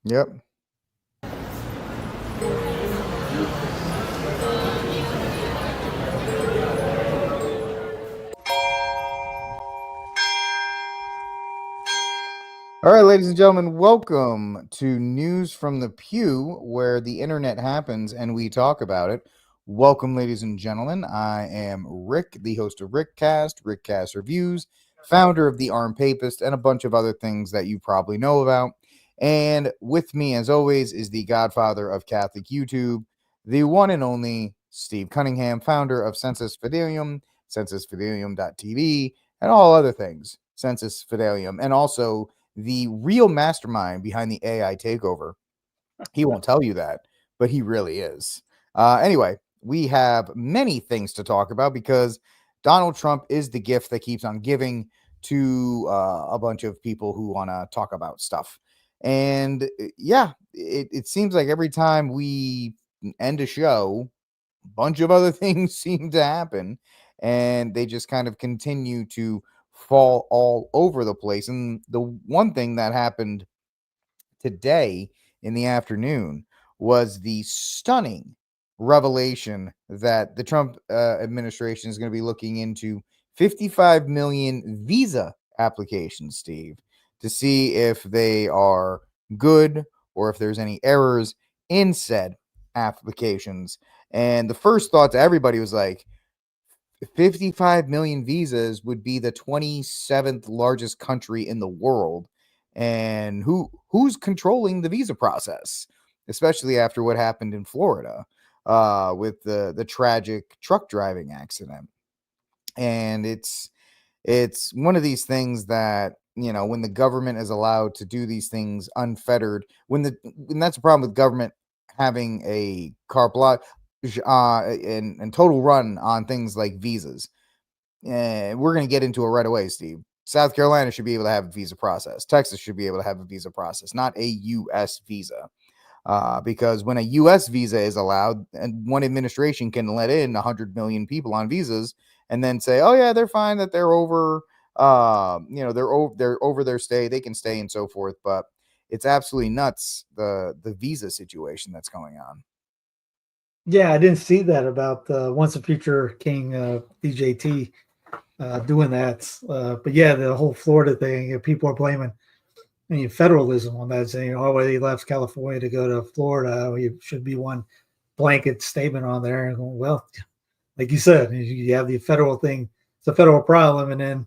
Yep. All right, ladies and gentlemen, welcome to News from the Pew, where the internet happens and we talk about it. Welcome, ladies and gentlemen. I am Rick, the host of Rickcast Reviews, founder of the Armed Papist, and a bunch of other things that you probably know about. And with me, as always, is the godfather of Catholic YouTube, the one and only Steve Cunningham, founder of Sensus Fidelium, sensusfidelium.tv, and all other things, Sensus Fidelium, and also the real mastermind behind the AI takeover. He won't tell you that, but he really is. Anyway, we have many things to talk about because Donald Trump is the gift that keeps on giving to a bunch of people who want to talk about stuff. And yeah, it seems like every time we end a show, a bunch of other things seem to happen, and they just kind of continue to fall all over the place. And the one thing that happened today in the afternoon was the stunning revelation that the Trump administration is going to be looking into 55 million visa applications, Steve, to see if they are good or if there's any errors in said applications. And the first thought to everybody was like, 55 million visas would be the 27th largest country in the world. And who's controlling the visa process, especially after what happened in Florida with the tragic truck driving accident. And it's one of these things that, when the government is allowed to do these things unfettered, when that's a problem with government having a carte blanche and total run on things like visas. We're going to get into it right away, Steve. South Carolina should be able to have a visa process. Texas should be able to have a visa process, not a U.S. visa. Because when a U.S. visa is allowed, and one administration can let in 100 million people on visas, and then say, "Oh yeah, they're fine that they're over, they're over their stay, they can stay and so forth." But it's absolutely nuts the visa situation that's going on. Yeah, I didn't see that about Once a Future King DJT doing that. But yeah, the whole Florida thing, people are blaming federalism on that, saying, oh, well, he left California to go to Florida. You should be one blanket statement on there. And well, like you said, you have the federal thing. It's a federal problem. And then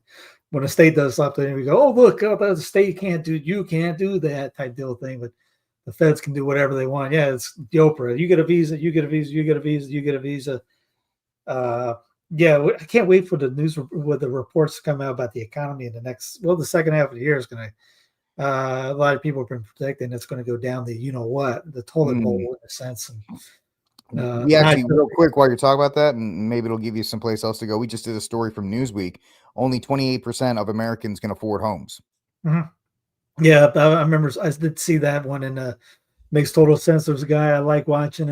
when a state does something, we go, oh, look, the state can't do, you can't do that type deal thing. But the feds can do whatever they want. Yeah, it's the Oprah. You get a visa, you get a visa, you get a visa, you get a visa. Yeah, I can't wait for the news with the reports to come out about the economy in the second half of the year is going to. A lot of people have been predicting it's going to go down the toilet bowl in a sense. And, we actually, real quick, while you're talking about that, and maybe it'll give you someplace else to go. We just did a story from Newsweek. Only 28% of Americans can afford homes. Mm-hmm. Yeah, I remember I did see that one, and makes total sense. There's a guy I like watching.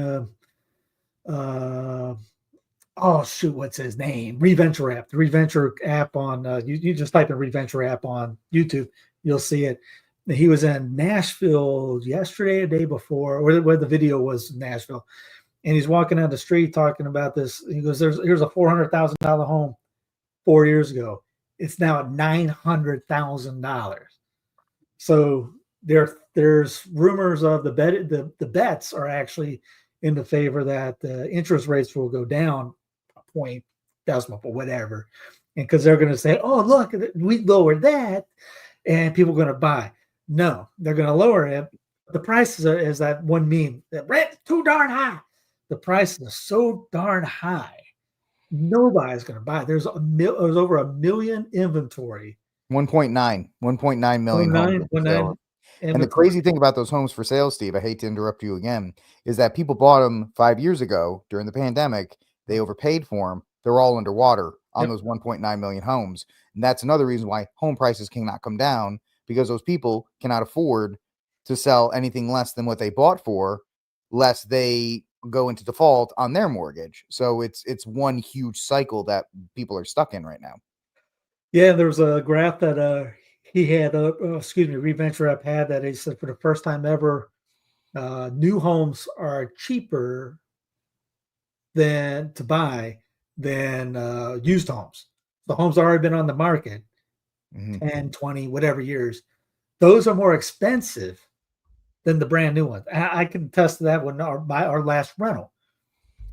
Oh shoot, what's his name? Reventure app. The Reventure app on you just type in Reventure app on YouTube, you'll see it. He was in Nashville yesterday, a day before, where the video was in Nashville, and he's walking down the street talking about this. He goes, here's a $400,000 home 4 years ago. It's now at $900,000. So there's rumors of the bets are actually in the favor that the interest rates will go down a point, decimal, whatever, and because they're going to say, oh look, we lowered that, and people are going to buy. No, they're going to lower it. The price is that one meme that rent too darn high. The price is so darn high, nobody's going to buy. There's over 1 million inventory. 1.9 million homes. 1.9. And the crazy thing about those homes for sale, Steve, I hate to interrupt you again, is that people bought them 5 years ago during the pandemic. They overpaid for them. They're all underwater on those 1.9 million homes. And that's another reason why home prices cannot come down, because those people cannot afford to sell anything less than what they bought for, lest they go into default on their mortgage. So it's one huge cycle that people are stuck in right now. Yeah, there was a graph that he had, Reventure App had, that he said for the first time ever, new homes are cheaper than to buy than used homes. The homes already been on the market 10, 20, whatever years. Those are more expensive than the brand new ones. I can attest to that when our last rental.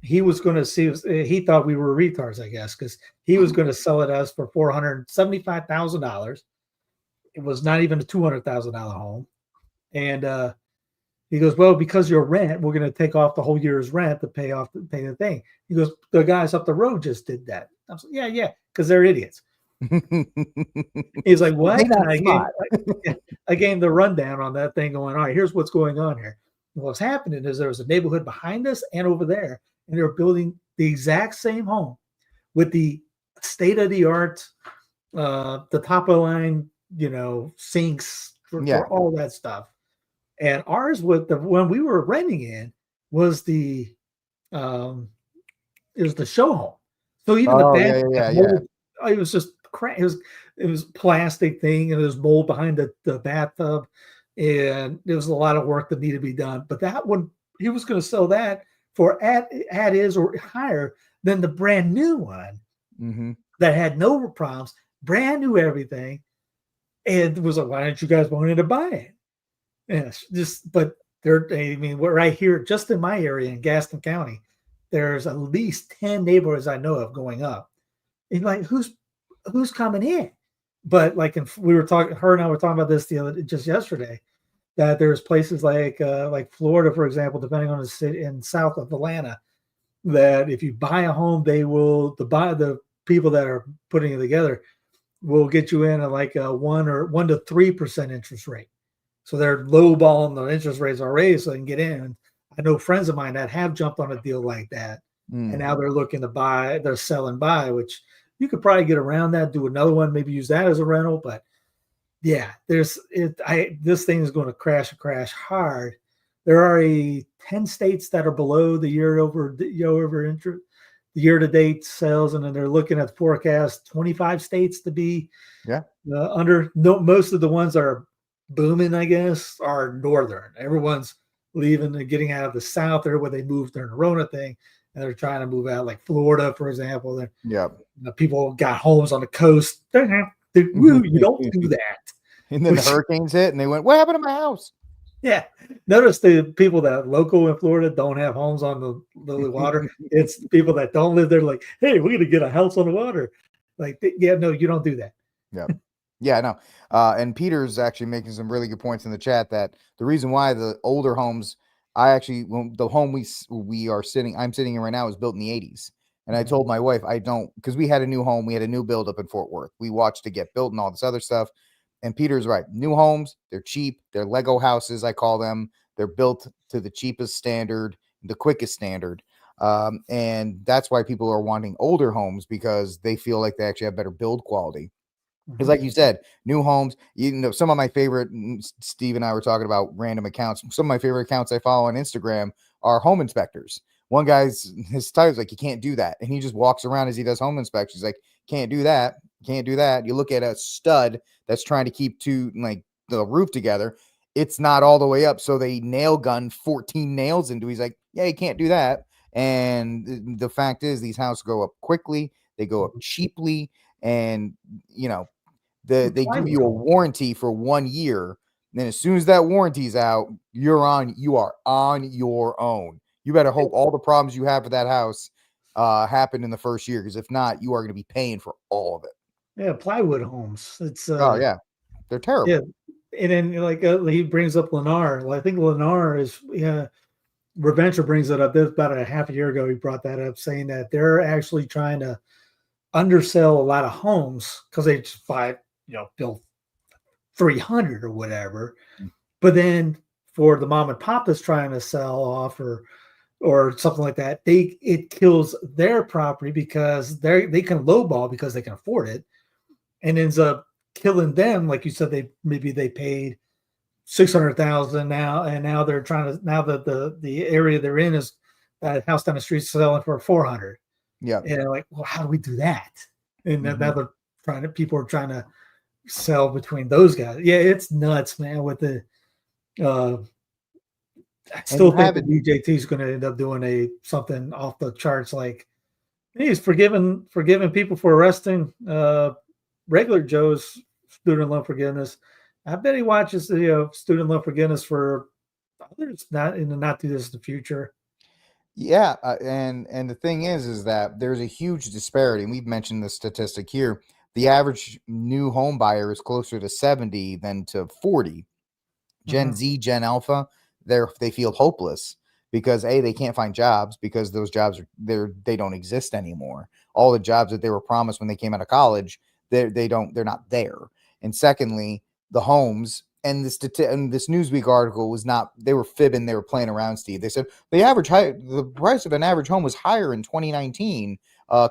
He was going to see, he thought we were retards, I guess, because he was going to sell it us for $475,000. It was not even a $200,000 home. And he goes, well, because your rent, we're going to take off the whole year's rent to pay the thing. He goes, the guys up the road just did that. I was like, yeah, because they're idiots. He's like, what? I gave the rundown on that thing going, all right, here's what's going on here. What's happening is there was a neighborhood behind us and over there, and they're building the exact same home with the state-of-the-art, the top-of-the-line, sinks for all that stuff. And ours, when we were renting in, was it was the show home. So even the bathroom, it was just crap. It was plastic thing, and there was mold behind the bathtub, and there was a lot of work that needed to be done. But that one, he was going to sell that for at is or higher than the brand new one that had no problems, brand new everything, and was like, why didn't you guys want to buy it? Yes, but we're right here, just in my area in Gaston County, there's at least 10 neighborhoods I know of going up. And like, who's coming in? But like, we were talking, her and I were talking about this just yesterday, that there's places like Florida, for example, depending on the city in south of Atlanta, that if you buy a home, the people that are putting it together will get you in at like a 1 to 3% interest rate. So they're lowballing the interest rates already so they can get in. I know friends of mine that have jumped on a deal like that, and now they're looking to buy, they're selling by, which you could probably get around that, do another one, maybe use that as a rental. But yeah, this thing is going to crash hard. There are 10 states that are below the year-to-date sales, and then they're looking at forecast 25 states to be under. No, most of the ones are booming, I guess, are northern. Everyone's leaving and getting out of the south there where they moved during the Rona thing, and they're trying to move out, like Florida, for example. People got homes on the coast. You don't do that. And then the hurricanes hit, and they went, what happened to my house? Yeah. Notice the people that local in Florida don't have homes on the water. It's people that don't live there like, hey, we're going to get a house on the water. Like, no, you don't do that. Yeah. Yeah, no. And Peter's actually making some really good points in the chat that the reason why the older homes, the home I'm sitting in right now is built in the 80s. And I told my wife, because we had a new home, we had a new build up in Fort Worth. We watched it get built and all this other stuff. And Peter's right. New homes, they're cheap. They're Lego houses, I call them. They're built to the cheapest standard, the quickest standard. And that's why people are wanting older homes, because they feel like they actually have better build quality. Because like you said, new homes, some of my favorite, Steve and I were talking about random accounts. Some of my favorite accounts I follow on Instagram are home inspectors. One guy's, his title's like, you can't do that. And he just walks around as he does home inspections. He's like, can't do that. Can't do that. You look at a stud that's trying to keep the roof together. It's not all the way up. So they nail gun 14 nails into it. He's like, yeah, you can't do that. And the fact is, these houses go up quickly. They go up cheaply. And, they give you a warranty for 1 year. And then as soon as that warranty's out, you are on your own. You better hope all the problems you have with that house happen in the first year, because if not, you are going to be paying for all of it. Yeah, plywood homes. It's they're terrible. Yeah, and then he brings up Lennar. Well, I think Lennar is Reventure brings it up. This about a half a year ago, he brought that up, saying that they're actually trying to undersell a lot of homes because they just build 300 or whatever. But then for the mom and pop that's trying to sell off or something like that, it kills their property because they can lowball because they can afford it, and ends up killing them. Like you said, they paid $600,000 now, and now they're trying to, now that the area they're in is that house down the street selling for 400. Yeah. And they're like, well, how do we do that? And now people are trying to sell between those guys. Yeah, it's nuts, man, with the I And you still think have the it. DJT is going to end up doing something off the charts. Like he's forgiving people for arresting regular Joe's student loan forgiveness. I bet he watches the student loan forgiveness for others not in the not too distant future. Yeah, and the thing is that there's a huge disparity. And we've mentioned the statistic here. The average new home buyer is closer to 70 than to 40. Gen Mm-hmm. Z, Gen Alpha, they feel hopeless because they can't find jobs because those jobs they don't exist anymore. All the jobs that they were promised when they came out of college, they're not there. And secondly, the homes and this Newsweek article was not, they were fibbing, they were playing around, Steve. They said the price of an average home was higher in 2019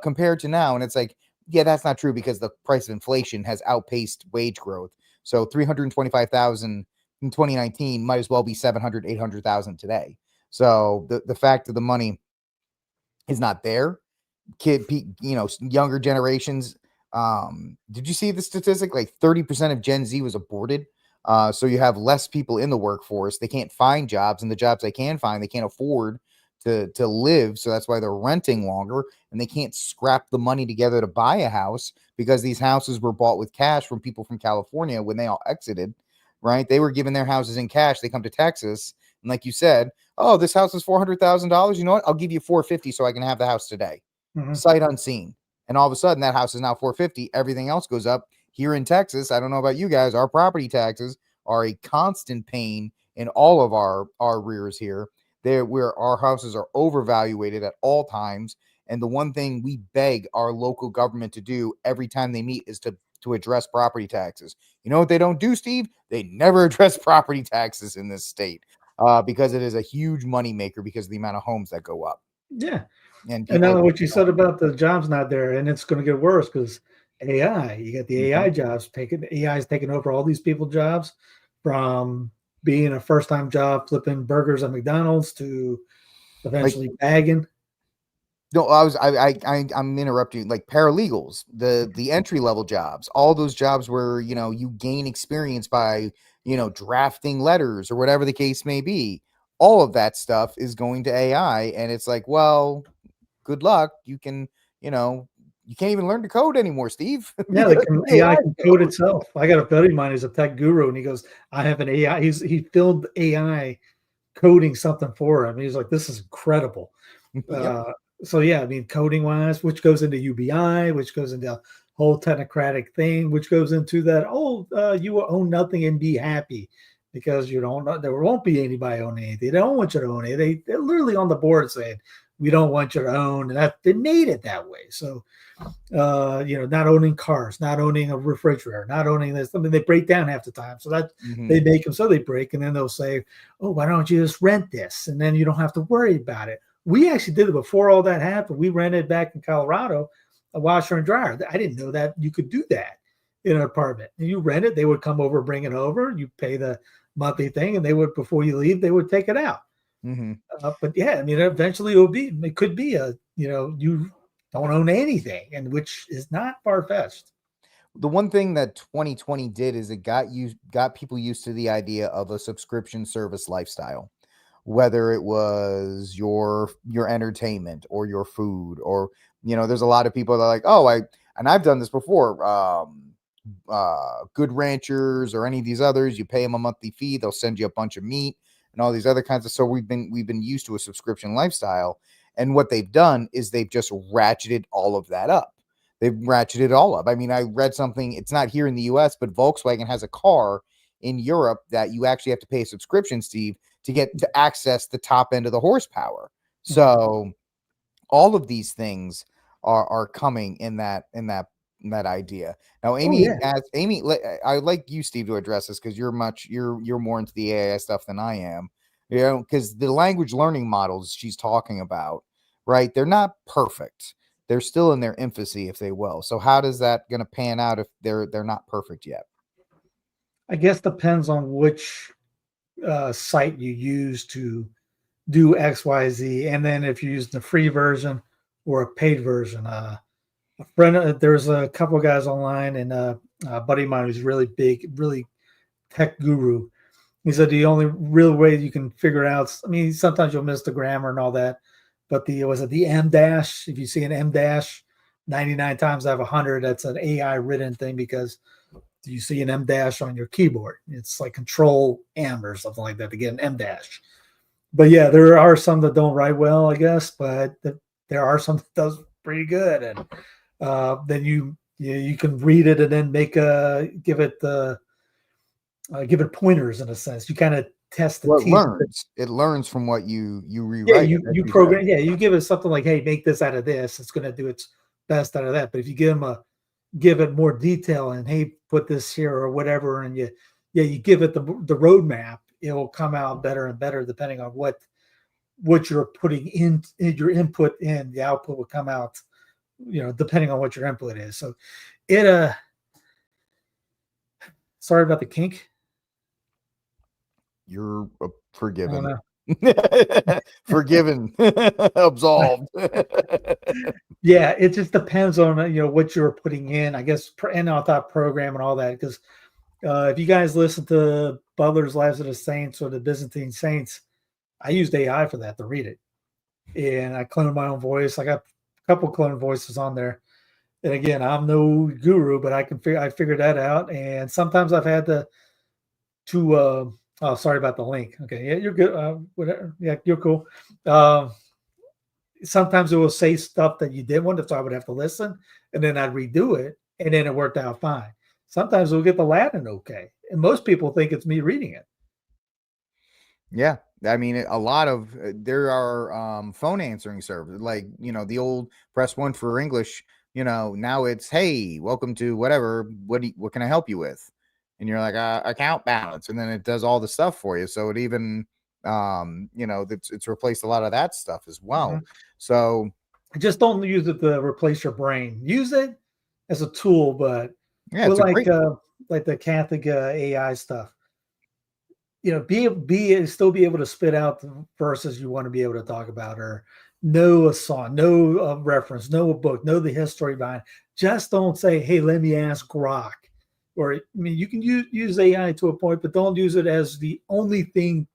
compared to now, and it's like, yeah, that's not true because the price of inflation has outpaced wage growth. So 325,000 in 2019 might as well be 700, 800,000 today. So the fact that the money is not there, younger generations. Did you see the statistic? Like 30% of Gen Z was aborted. So you have less people in the workforce. They can't find jobs, and the jobs they can find, they can't afford to live. So that's why they're renting longer, and they can't scrap the money together to buy a house because these houses were bought with cash from people from California when they all exited. Right? They were given their houses in cash. They come to Texas, and like you said, oh, this house is $400,000. You know what? I'll give you 450 so I can have the house today. Mm-hmm. Sight unseen. And all of a sudden, that house is now 450. Everything else goes up. Here in Texas, I don't know about you guys, our property taxes are a constant pain in all of our rears here. There, where our houses are overvaluated at all times. And the one thing we beg our local government to do every time they meet is to address property taxes. You know what they don't do, Steve? They never address property taxes in this state because it is a huge moneymaker because of the amount of homes that go up. Yeah. And And people now are what you said about the jobs not there, and it's going to get worse because AI, you get the AI jobs AI is taking over all these people's jobs from being a first time job flipping burgers at McDonald's to like eventually bagging. no, I'm interrupting. Like paralegals, the entry level jobs, all those jobs where you gain experience by drafting letters or whatever the case may be. All of that stuff is going to AI, and it's like, well, good luck. You can't even learn to code anymore, Steve, Yeah, because the AI AI can code code. itself. I got a buddy of mine who's a tech guru, and he goes, "I have an AI." He filmed AI coding something for him. He's like, "This is incredible." Yep. So yeah, I mean, coding wise, which goes into UBI, which goes into whole technocratic thing, which goes into that. Oh, you will own nothing and be happy because you don't know there won't be anybody owning anything. They don't want you to own it. They're literally on the board saying we don't want you to own, and that they made it that way. So not owning cars, not owning a refrigerator, not owning this. I mean, they break down half the time. So that Mm-hmm. they make them so they break, and then they'll say, "Oh, why don't you just rent this?" And then you don't have to worry about it. We actually did it before all that happened. We rented back in Colorado a washer and dryer. I didn't know that you could do that in an apartment. And you rent it, they would come over, bring it over, you pay the monthly thing, and they would, before you leave, they would take it out. Mm-hmm. But yeah, I mean, eventually it could be you don't own anything, and which is not far fetched. The one thing that 2020 did is it got people used to the idea of a subscription service lifestyle, whether it was your entertainment or your food, or there's a lot of people that are like, oh, I've done this before. Good Ranchers or any of these others, you pay them a monthly fee, they'll send you a bunch of meat and all these other kinds of. So we've been used to a subscription lifestyle, and what they've done is they've just ratcheted all of that up. They've ratcheted it all up. I mean, I read something, it's not here in the US, but Volkswagen has a car in Europe that you actually have to pay a subscription, Steve, to get to access the top end of the horsepower. So all of these things are coming in that idea. Now, Oh yeah, Amy, I would like you, Steve, to address this because you're more into the AI stuff than I am. Because the language learning models she's talking about, right? They're not perfect. They're still in their infancy, if they will. So how does that going to pan out if they're not perfect yet? I guess depends on which site you use to do X, Y, Z, and then if you use the free version or a paid version. A friend, there's a couple of guys online, and a buddy of mine who's really big, really tech guru. He said the only real way you can figure out, I mean, sometimes you'll miss the grammar and all that, but was it the M dash? If you see an M dash 99 times out of 100, that's an AI written thing because you see an M dash on your keyboard. It's like Control M or something like that to get an M dash. But yeah, there are some that don't write well, I guess, but there are some that does pretty good. And then you can read it and then give it pointers in a sense. You kind of test the Well, teeth. it learns from what you Yeah, rewrite. you program. Yeah, you give it something like, "Hey, make this out of this." It's going to do its best out of that. But if you give it more detail and, "Hey, put this here" or whatever, and you give it the roadmap, it will come out better and better depending on what you're putting in your input in. The output will come out, depending on what your input is. So it sorry about the kink. You're forgiven. Forgiven. Absolved. Yeah, it just depends on what you're putting in, I guess, and on top program and all that. Because if you guys listen to Butler's Lives of the Saints or the Byzantine Saints, I used AI for that to read it, and I cloned my own voice. I got a couple cloned voices on there. And again, I'm no guru, but I figured that out. And sometimes I've had to oh, sorry about the link. Okay, yeah, you're good. Whatever. Yeah, you're cool. Sometimes it will say stuff that you didn't want, so I would have to listen, and then I'd redo it, and then it worked out fine. Sometimes we'll get the Latin okay, and most people think it's me reading it. Yeah, I mean, a lot of there are phone answering services, like the old press 1 for English. Now it's, hey, welcome to whatever. What can I help you with? And you're like, account balance, and then it does all the stuff for you. So it even it's replaced a lot of that stuff as well. Mm-hmm. So just don't use it to replace your brain. Use it as a tool, but like the Catholic AI stuff. Still be able to spit out the verses you want to be able to talk about, or know a song, know a reference, know a book, know the history behind. Just don't say, "Hey, let me ask Grok." Or, I mean, you can use AI to a point, but don't use it as the only thing.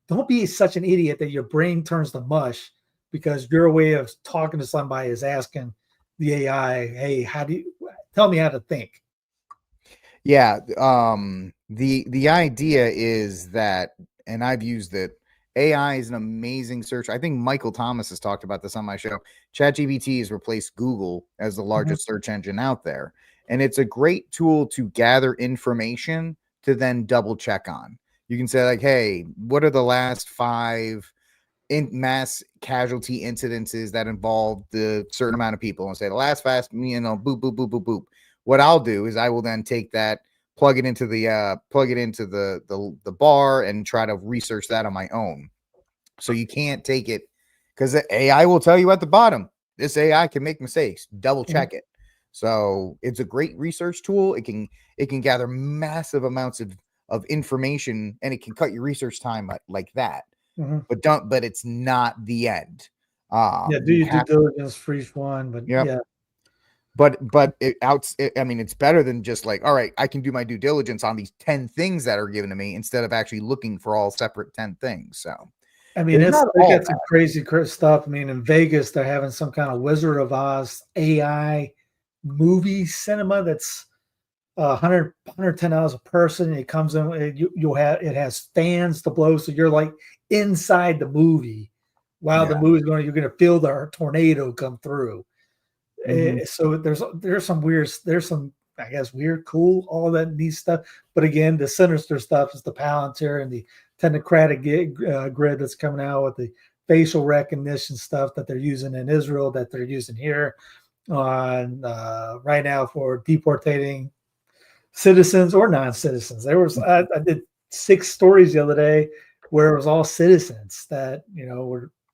Don't be such an idiot that your brain turns to mush because your way of talking to somebody is asking the AI, "Hey, tell me how to think?" Yeah. The idea is that, and I've used it, AI is an amazing search. I think Michael Thomas has talked about this on my show. ChatGPT has replaced Google as the largest search engine out there. And it's a great tool to gather information to then double check on. You can say, like, hey, what are the last 5 mass casualty incidences that involved the certain amount of people? And say the last boop, boop, boop, boop, boop. What I'll do is I will then take that, plug it into the bar and try to research that on my own. So you can't take it, because the AI will tell you at the bottom, this AI can make mistakes, double check it. So it's a great research tool. It can gather massive amounts of information, and it can cut your research time like that. But it's not the end. Do your due diligence for each one, but yeah. But I mean, it's better than just like, all right, I can do my due diligence on these 10 things that are given to me instead of actually looking for all separate 10 things. So, I mean, they got some crazy stuff. I mean, in Vegas, they're having some kind of Wizard of Oz AI movie cinema that's $110 a person. It comes in, it has fans to blow, so you're like inside the movie while the movie's going. You're going to feel the tornado come through. So there's some I guess weird, cool, all that neat stuff. But again, the sinister stuff is the Palantir and the technocratic grid that's coming out with the facial recognition stuff that they're using in Israel, that they're using here on right now for deportating citizens or non-citizens. I did 6 stories the other day where it was all citizens that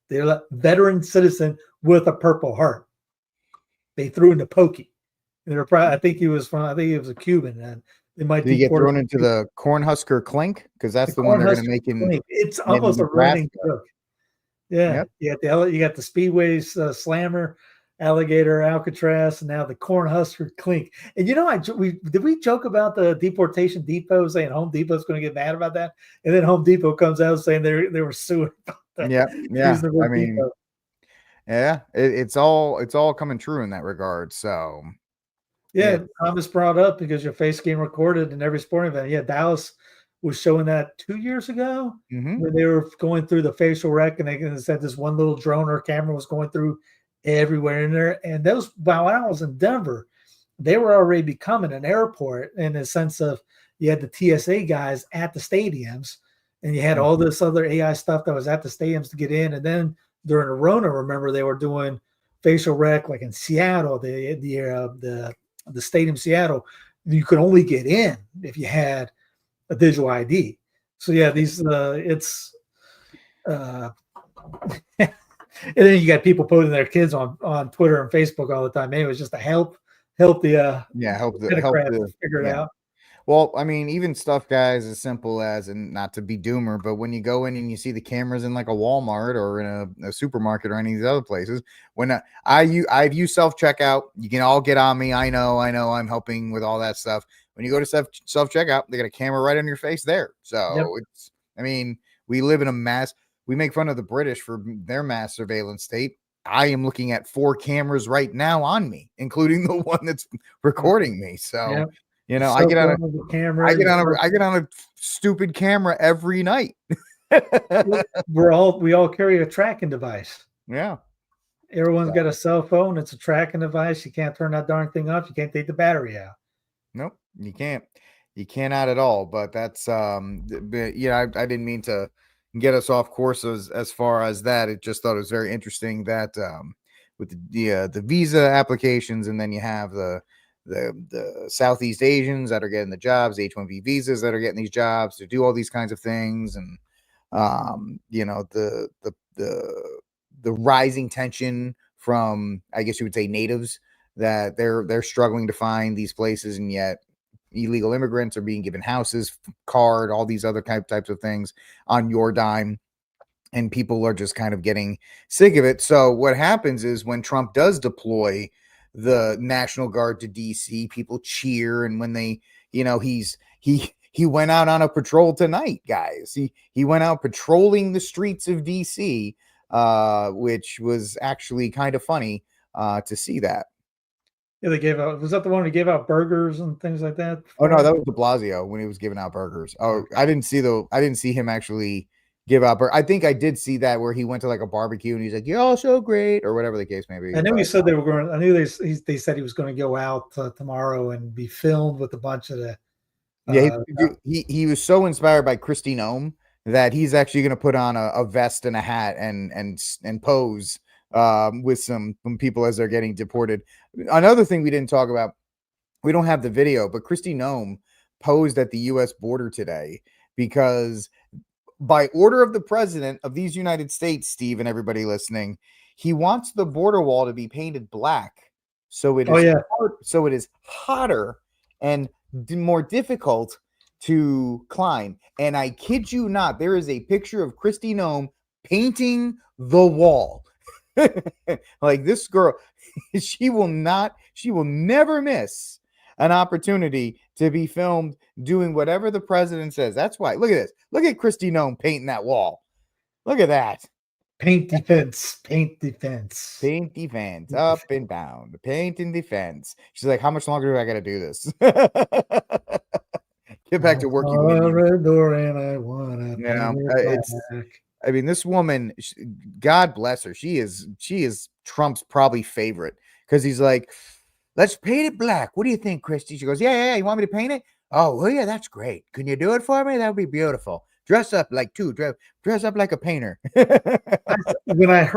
they're veteran citizen with a Purple Heart. They threw in the pokey. I think he was a Cuban, and they might. Did he get thrown into the Cornhusker Clink? Because that's the one they're going to make in. It's almost a running joke. Yeah, you got the Speedways Slammer. alligator Alcatraz, and now the Cornhusker Clink. And we joke about the deportation depot saying Home Depot's going to get mad about that, and then Home Depot comes out saying they were suing. Yeah. I mean, Depot. yeah, it's all coming true in that regard. So Yeah, Thomas brought up because your face getting recorded in every sporting event. Yeah, Dallas was showing that 2 years ago when they were going through the facial rec, and they said this one little drone or camera was going through everywhere in there. And those, when I was in Denver, they were already becoming an airport in the sense of you had the TSA guys at the stadiums, and you had all this other AI stuff that was at the stadiums to get in. And then during the Rona, remember they were doing facial rec like in Seattle, the stadium Seattle, you could only get in if you had a digital ID. So yeah, these it's and then you got people putting their kids on Twitter and Facebook all the time. Anyway, just to help the Democrats figure it out. Well, I mean, even stuff, guys, as simple as, and not to be doomer, but when you go in and you see the cameras in like a Walmart or in a supermarket or any of these other places, when I've used self-checkout, you can all get on me. I know I'm helping with all that stuff. When you go to self-checkout, they got a camera right on your face there. So it's, I mean, we live in a mass, we make fun of the British for their mass surveillance state. I am looking at 4 cameras right now on me, including the one that's recording me. So, you know, I get on a stupid camera every night. we all carry a tracking device. Yeah. Everyone's got a cell phone. It's a tracking device. You can't turn that darn thing off. You can't take the battery out. Nope, you can't. You cannot at all. But that's I didn't mean to get us off course as far as that. It just thought it was very interesting that with the visa applications, and then you have the Southeast Asians that are getting the jobs, H-1B visas that are getting these jobs to do all these kinds of things, and the rising tension from, I guess you would say, natives, that they're struggling to find these places, and yet illegal immigrants are being given houses, card, all these other types of things on your dime, and people are just kind of getting sick of it. So what happens is when Trump does deploy the National Guard to DC, people cheer, and when they, he went out on a patrol tonight, guys. He went out patrolling the streets of DC, which was actually kind of funny to see that. Yeah, they gave out. Was that the one who gave out burgers and things like that? Oh no, that was de Blasio when he was giving out burgers. Oh, I didn't see him actually give out. I think I did see that where he went to like a barbecue and he's like, "You're all so great," or whatever the case may be. I know he said they were going. I knew they said he was going to go out tomorrow and be filmed with a bunch of the. He was so inspired by Kristi Noem that he's actually going to put on a vest and a hat and pose with some people as they're getting deported. Another thing we didn't talk about, we don't have the video, but Kristi Noem posed at the U.S. border today because by order of the president of these United States, Steve, and everybody listening, he wants the border wall to be painted black. So it is hotter and more difficult to climb. And I kid you not, there is a picture of Kristi Noem painting the wall. Like this girl, she will never miss an opportunity to be filmed doing whatever the president says. That's why. Look at this. Look at Kristi Noem painting that wall. Look at that. Paint defense. Up and down. Paint and defense. She's like, how much longer do I got to do this? Get back to work. Red door and I want to. I mean, this woman, God bless her. She is Trump's probably favorite because he's like, let's paint it black. What do you think, Kristi? She goes, yeah. You want me to paint it? Oh, well, yeah, that's great. Can you do it for me? That would be beautiful. Dress up like a painter. When I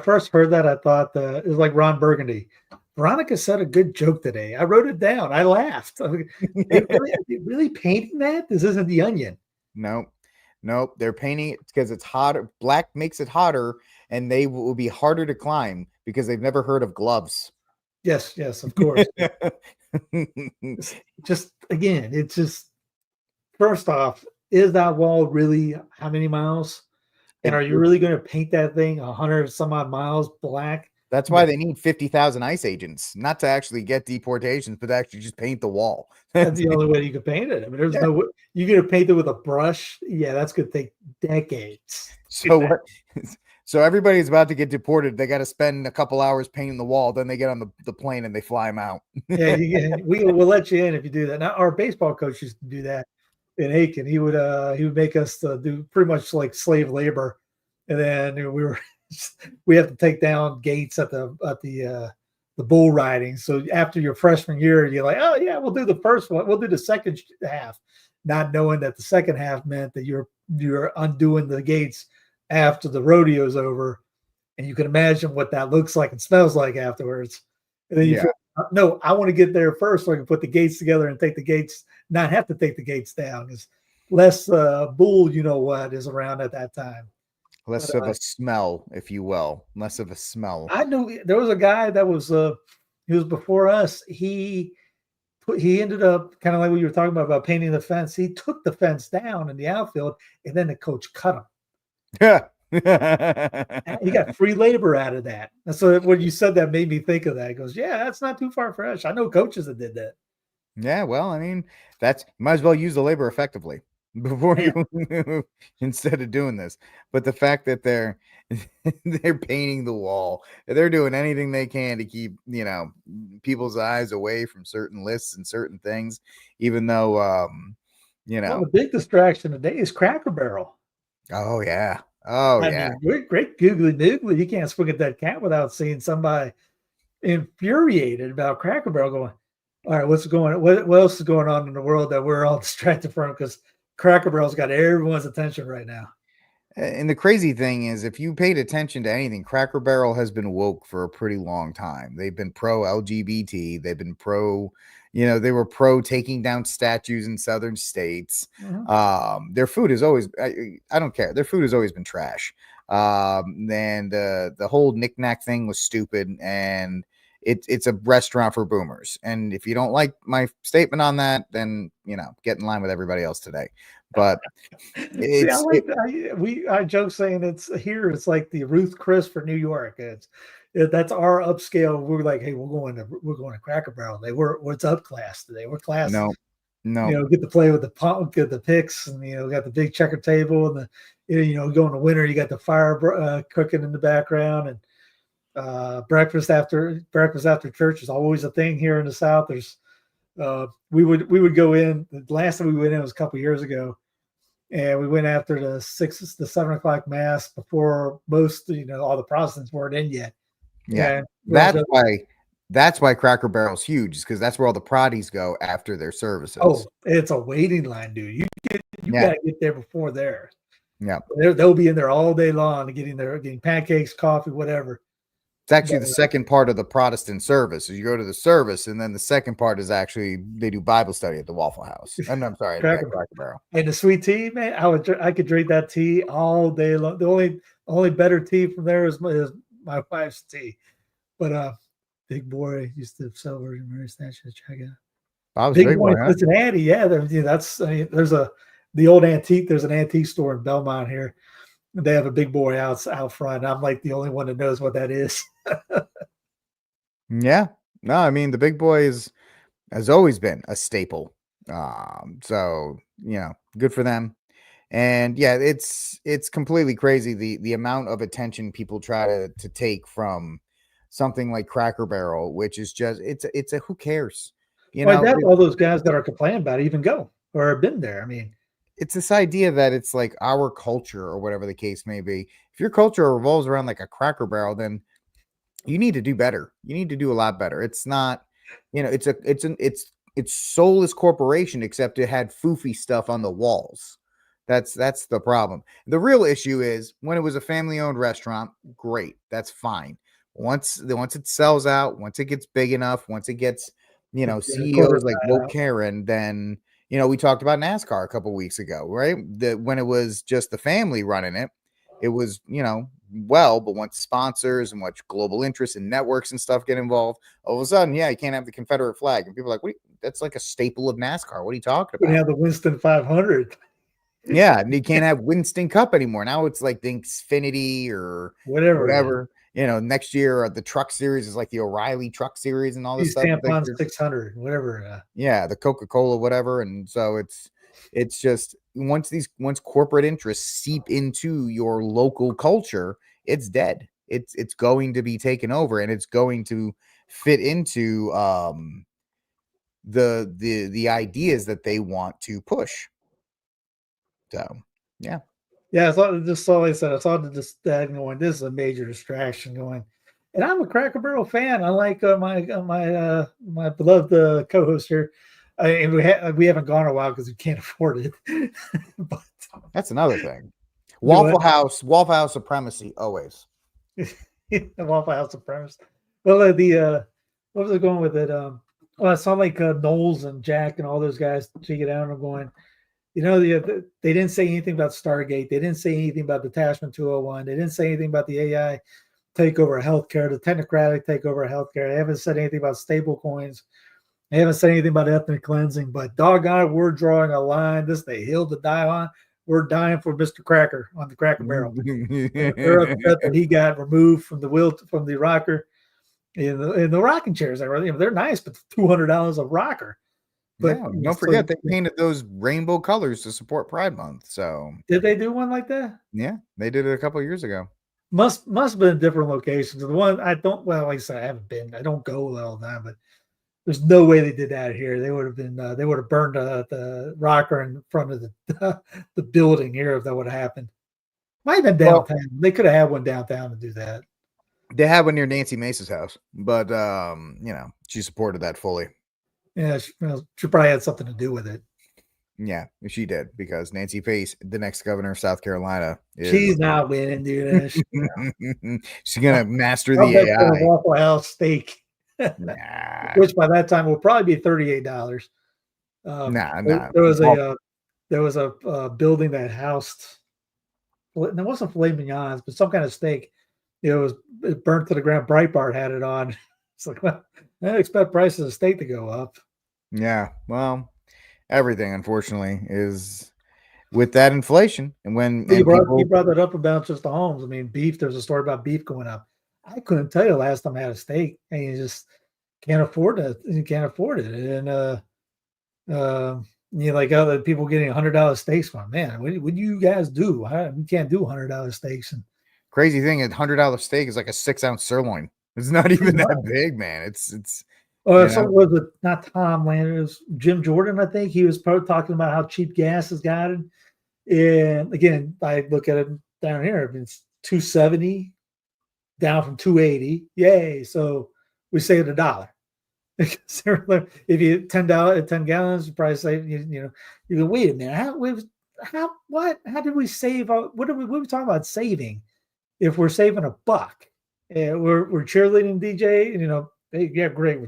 first heard that, I thought it was like Ron Burgundy. Veronica said a good joke today. I wrote it down. I laughed. Are they really painting that? This isn't The Onion. Nope. They're painting it because it's hotter. Black makes it hotter, and they will be harder to climb because they've never heard of gloves. Yes, of course. Just again, it's just first off, is that wall really how many miles? And are you really going to paint that thing 100 some odd miles black? That's why they need 50,000 ICE agents, not to actually get deportations, but to actually just paint the wall. That's the only way you can paint it. I mean, there's no way you get to paint it with a brush. Yeah, that's going to take decades. So what? So everybody's about to get deported. They got to spend a couple hours painting the wall. Then they get on the plane and they fly them out. Yeah, we'll let you in if you do that. Now, our baseball coach used to do that in Aiken. He would make us do pretty much like slave labor, and then we have to take down gates at the bull riding. So after your freshman year, you're like, oh yeah, we'll do the first one. We'll do the second half, not knowing that the second half meant that you're undoing the gates after the rodeo's over, and you can imagine what that looks like and smells like afterwards. And then feel, no, I want to get there first so I can put the gates together and take the gates, not have to take the gates down. Because less bull, is around at that time. Less of a smell, if you will. Less of a smell. I know there was a guy that was he was before us. He ended up kind of like what you were talking about painting the fence. He took the fence down in the outfield, and then the coach cut him. Yeah. He got free labor out of that. And so when you said that made me think of that. He goes, yeah, that's not too far fetched. I know coaches that did that. Yeah, well, I mean, you might as well use the labor effectively before you instead of doing this. But the fact that they're painting the wall, they're doing anything they can to keep people's eyes away from certain lists and certain things, even though well, the big distraction today is Cracker Barrel. Oh yeah. Oh, I mean, great googly noogly. You can't swing at that cat without seeing somebody infuriated about Cracker Barrel going, all right, what else is going on in the world that we're all distracted from? Because Cracker Barrel's got everyone's attention right now. And the crazy thing is, if you paid attention to anything, Cracker Barrel has been woke for a pretty long time. They've been pro-LGBT. They've been they were pro taking down statues in southern states. Mm-hmm. Their food is always, I don't care. Their food has always been trash. And the whole knick-knack thing was stupid. And it's a restaurant for boomers. And if you don't like my statement on that, then, get in line with everybody else today. But I joke saying it's like the Ruth Chris for New York. That's our upscale. We're like, hey, we're going to Cracker Barrel. What's up class today? We're class. No. Get to play with the pump, get the picks, and got the big checker table, and go in the winter, you got the fire cooking in the background, and breakfast after church is always a thing here in the South. There's we would go in. The last time we went in was a couple years ago. And we went after the 7 o'clock mass before most, all the Protestants weren't in yet. Yeah, that's why Cracker Barrel's huge, is because that's where all the Proddies go after their services. Oh, it's a waiting line, dude. You gotta get there before there. Yeah, they'll be in there all day long, getting pancakes, coffee, whatever. It's actually the second part of the Protestant service. So you go to the service, and then the second part is actually they do Bible study at the Waffle House. I'm sorry, Cracker Barrel. And the sweet tea, man, I could drink that tea all day long. The only better tea from there is my wife's tea. But Big Boy used to sell Virgin Mary statues. Check it out. Big Boy, Cincinnati, yeah. There's the old antique. There's an antique store in Belmont here. They have a Big Boy out front. I'm like the only one that knows what that is. Yeah. No, I mean, the Big Boy has always been a staple. So, good for them. And yeah, it's completely crazy the amount of attention people try to take from something like Cracker Barrel, which is just it's a who cares? All those guys that are complaining about it even go or have been there. I mean, it's this idea that it's like our culture or whatever the case may be. If your culture revolves around like a Cracker Barrel, then you need to do better. You need to do a lot better. It's not, it's soulless corporation, except it had foofy stuff on the walls. That's the problem. The real issue is when it was a family-owned restaurant, great. That's fine. Once it sells out, once it gets big enough, once it gets, CEOs like Woke Karen, then we talked about NASCAR a couple weeks ago, right? When it was just the family running it, it was, but once sponsors and once global interests and networks and stuff get involved, all of a sudden, you can't have the Confederate flag. And people are like, that's like a staple of NASCAR. What are you talking about? You have the Winston 500. Yeah, and you can't have Winston Cup anymore. Now it's like the Xfinity or whatever. next year the truck series is like the O'Reilly truck series and all this These stuff. tampons 600, whatever. Yeah, the Coca-Cola, whatever. And so it's just once corporate interests seep into your local culture, it's dead. It's going to be taken over, and it's going to fit into the ideas that they want to push. So yeah. Yeah, I thought just so I said, I thought that going, this is a major distraction going. And I'm a Cracker Barrel fan. I like my beloved co-host here. And we haven't gone a while because we can't afford it. But that's another thing. Waffle House supremacy always. Waffle House supremacy. Well, what was I going with it? Well, I saw like Knowles and Jack and all those guys check it out, and I'm going, they didn't say anything about Stargate. They didn't say anything about Detachment 201. They didn't say anything about the AI takeover of healthcare, the technocratic takeover of healthcare. They haven't said anything about stable coins. They haven't said anything about ethnic cleansing. But doggone it, we're drawing a line. This is the hill to die on. We're dying for Mr. Cracker on the Cracker Barrel. They're upset that he got removed from the rocker in the rocking chairs. They're nice, but $200 a rocker. But yeah, don't forget they painted those rainbow colors to support Pride Month. So did they do one like that? Yeah, they did it a couple of years ago. Must have been different locations. The one I don't, well, like I said, I haven't been. I don't go all the time, but there's no way they did that here. They would have been. They would have burned the rocker in front of the building here if that would have happened. Might have been downtown. Well, they could have had one downtown to do that. They had one near Nancy Mace's house, but she supported that fully. Yeah, she probably had something to do with it. Yeah, she did, because Nancy Pace, the next governor of South Carolina, she's not winning, dude. She's gonna master the AI. Waffle House steak, which by that time will probably be $38. There was a building that housed. Well, it wasn't filet mignons, but some kind of steak. It was burnt to the ground. Breitbart had it on. It's like, well, I expect prices of steak to go up. Yeah, well, everything unfortunately is with that inflation. And when you brought that up about just the homes. I mean, beef. There's a story about beef going up. I couldn't tell you last time I had a steak, and you just can't afford it. You can't afford it, and like other people getting $100 steaks. From man, what do you guys do? We can't do $100 steaks. And crazy thing, a $100 steak is like a 6-ounce sirloin. It's not even that big, man. It's so was it not Tom Landry? It was Jim Jordan, I think. He was talking about how cheap gas has gotten. And again, I look at it down here. It's $2.70 down from $2.80. Yay! So we saved $1. If you $10 10 gallons, you probably save. You go, wait a minute. How did we save? What are we talking about saving? If we're saving $1, we're cheerleading DJ, and hey, yeah, great.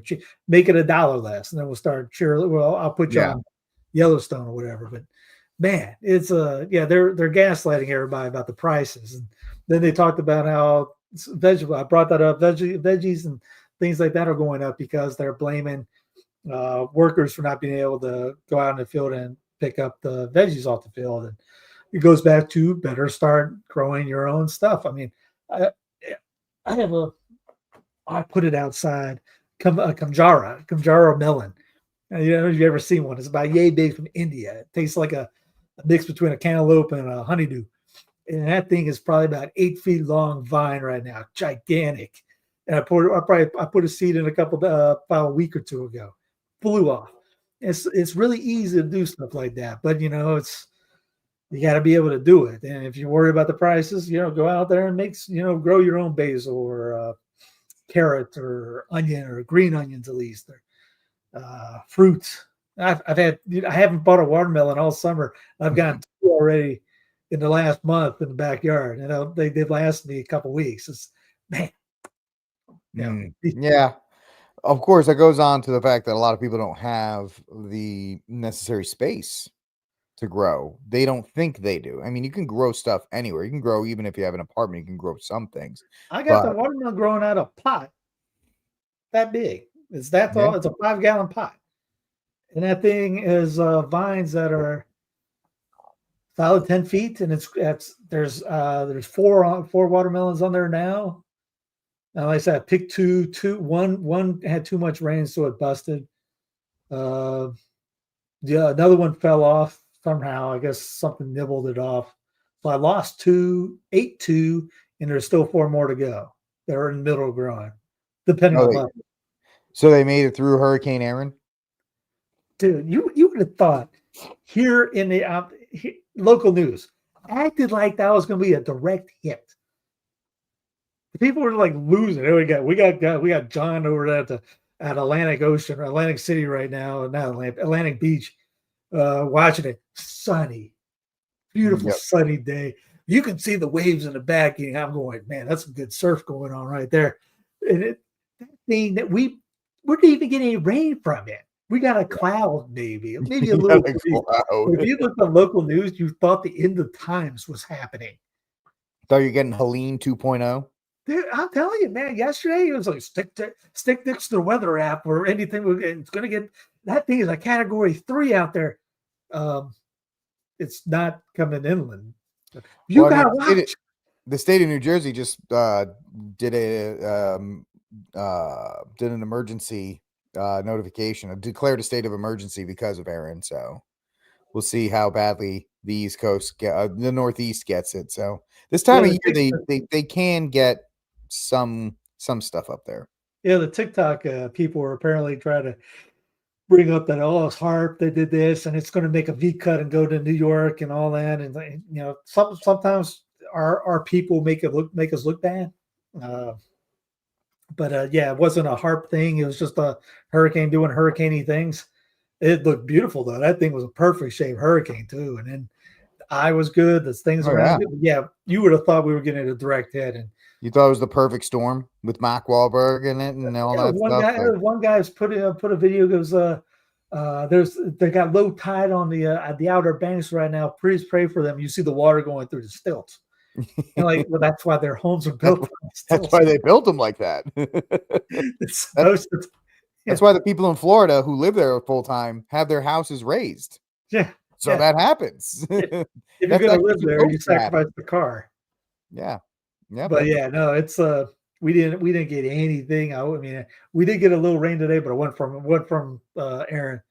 Make it $1 less, and then we'll start cheerleading. Well, I'll put you on Yellowstone or whatever. But man, it's they're gaslighting everybody about the prices. And then they talked about how I brought that up. Veggies and things like that are going up because they're blaming workers for not being able to go out in the field and pick up the veggies off the field. And it goes back to better start growing your own stuff. I mean, I put it outside. Kamjara melon. If you've ever seen one, it's about yay big from India. It tastes like a mix between a cantaloupe and a honeydew. And that thing is probably about 8 feet long vine right now, gigantic. And I put a seed in about a week or two ago. Flew off. It's really easy to do stuff like that, but you got to be able to do it. And if you're worried about the prices, go out there and grow your own basil or carrot or onion or green onions at least, or fruits. I haven't bought a watermelon all summer. I've gotten 2 already in the last month in the backyard. They last me a couple weeks. It's man. Yeah. Of course, that goes on to the fact that a lot of people don't have the necessary space to grow. They don't think they do. I mean, you can grow stuff anywhere. You can grow, even if you have an apartment, you can grow some things. I got the watermelon growing out of pot that big. It's that tall. It's a 5-gallon pot. And that thing is vines that are solid 10 feet. And there's 4 watermelons on there now. Like I said, I picked one had too much rain, so it busted. Yeah, another one fell off somehow. I guess something nibbled it off. So I lost 2, 8-2, and there's still 4 more to go. They're in the middle of growing, depending on level. So they made it through Hurricane Aaron? Dude, you would have thought here in the local news acted like that was going to be a direct hit. The people were like losing. We got John over at Atlantic City right now, not Atlantic Beach, watching it. Sunny, beautiful sunny day. You can see the waves in the back, and I'm going, man, that's some good surf going on right there. And that thing that we didn't even get any rain from it. We got a cloud, maybe a little. If you looked on local news, you thought the end of times was happening. Thought you're getting Helene 2.0. Dude, I'm telling you, man. Yesterday it was like stick next to the weather app or anything. It's going to get that thing is a category 3 out there. It's not coming inland. You got to watch. The state of New Jersey just did an emergency notification, declared a state of emergency because of Aaron. So we'll see how badly the East Coast, the Northeast gets it. So this time of year, they can get some stuff up there. Yeah, the TikTok people were apparently trying to bring up that it's HARP, they did this, and it's going to make a V cut and go to New York and all that. And you know, sometimes our people make us look bad. But yeah, it wasn't a HARP thing. It was just a hurricane doing hurricaney things. It looked beautiful though. That thing was a perfect shaped hurricane too. And then the eye was good. The things around it. Yeah, you would have thought we were getting a direct hit. And you thought it was the perfect storm with Mark Wahlberg in it and all that stuff. One guy's put a video goes, they got low tide on the Outer Banks right now. Please pray for them. You see the water going through the stilts. And like, well, that's why their homes are built. That's why they built them like that. That's why the people in Florida who live there full time have their houses raised. Yeah. So that happens. If you're going to live there, you sacrifice the car. Yeah. Yeah. But yeah, no, it's we didn't get anything. I mean, we did get a little rain today, but it went from Aaron.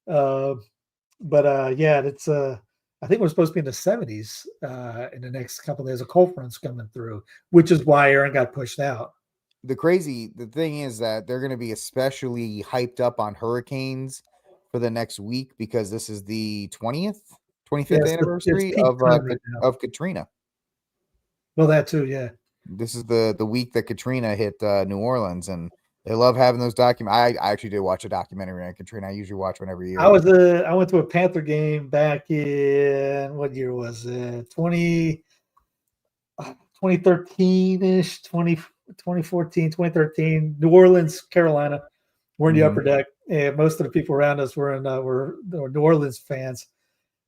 Yeah, it's I think we're supposed to be in the 70s in the next couple of days. A cold front's coming through, which is why Aaron got pushed out. The thing is that they're going to be especially hyped up on hurricanes for the next week because this is the 25th anniversary of Katrina. Well, that too, yeah. This is the week that Katrina hit New Orleans, and they love having those documents. I actually did watch a documentary on Katrina. I usually watch one every year. I went to a Panther game back in, what year was it? 2013-ish, 2014, 2013. New Orleans, Carolina. We're in the upper deck, and most of the people around us were New Orleans fans.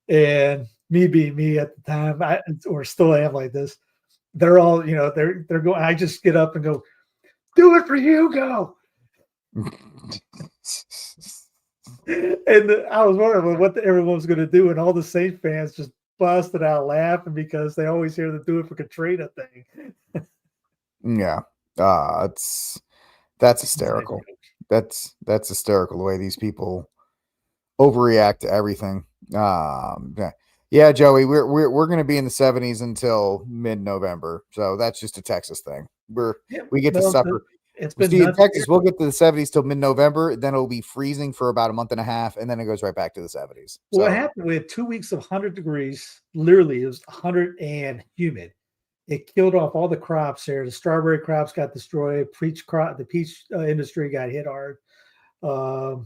And me being me at the time, or still am like this. They're all, they're going. I just get up and go, do it for Hugo. And I was wondering what everyone was going to do, and all the Saint fans just busted out laughing because they always hear the "do it for Katrina" thing. Yeah, that's hysterical. That's hysterical the way these people overreact to everything. Yeah, Joey, we're going to be in the 70s until mid-November, so that's just a Texas thing. We get to suffer. It's been in Texas. We'll get to the 70s till mid-November, then it'll be freezing for about a month and a half, and then it goes right back to the 70s. Well, what happened? We had 2 weeks of 100 degrees. Literally, it was 100 and humid. It killed off all the crops there. The strawberry crops got destroyed. The peach industry got hit hard. I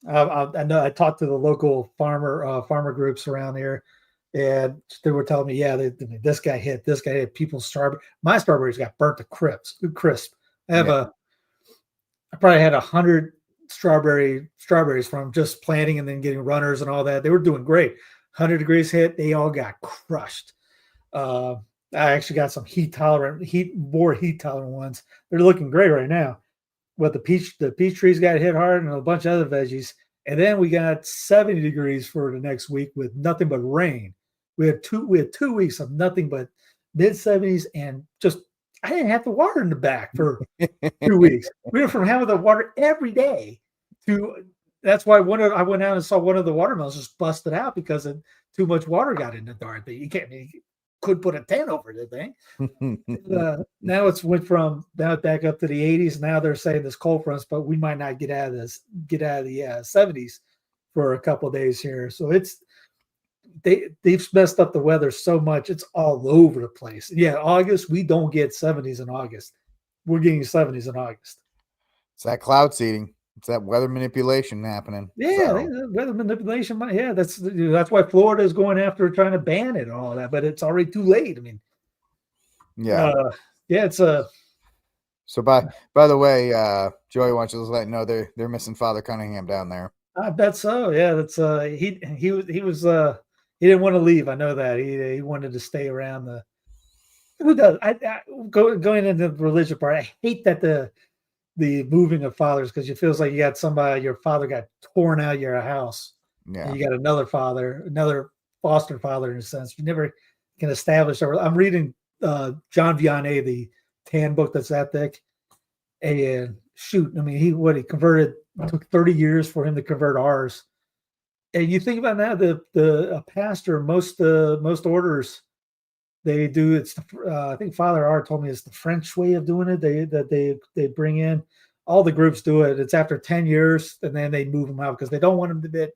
know I talked to the local farmer groups around here. And they were telling me, yeah, this guy hit people's my strawberries got burnt to crisp. I probably had 100 strawberries from just planting and then getting runners and all that. They were doing great. 100 degrees hit, they all got crushed. I actually got some more heat tolerant ones. They're looking great right now. But the peach trees got hit hard and a bunch of other veggies. And then we got 70 degrees for the next week with nothing but rain. We had 2 weeks of nothing but mid 70s and just I didn't have to water in the back for 2 weeks. We went from having to water every day to that's why I went out and saw one of the watermelons just busted out because of too much water got in the darn thing. You could put a tent over the thing. Now it's went from back up to the 80s. Now they're saying this cold fronts, but we might not get out of the 70s for a couple of days here. So they've messed up the weather so much, it's all over the place. Yeah, August, we don't get 70s in August. We're getting 70s in August. It's that cloud seeding. It's that weather manipulation happening. Yeah, weather manipulation. Yeah, that's why Florida is going after trying to ban it and all that, but it's already too late. I mean, yeah, it's So by the way, Joey wants you to let you know they're missing Father Cunningham down there. I bet so. Yeah, that's he he didn't want to leave. I know that he wanted to stay around. Who does? Going into the religion part, I hate that the moving of fathers, because it feels like you got somebody, your father got torn out of your house. Yeah. And you got another foster father in a sense. You never can establish. I'm reading John Vianney, the tan book that's that thick. And shoot, I mean, he converted, it took 30 years for him to convert ours. And you think about that, a pastor, most orders, they do, it's I think Father R told me it's the French way of doing it. They bring in, all the groups do it. It's after 10 years, and then they move them out because they don't want them to get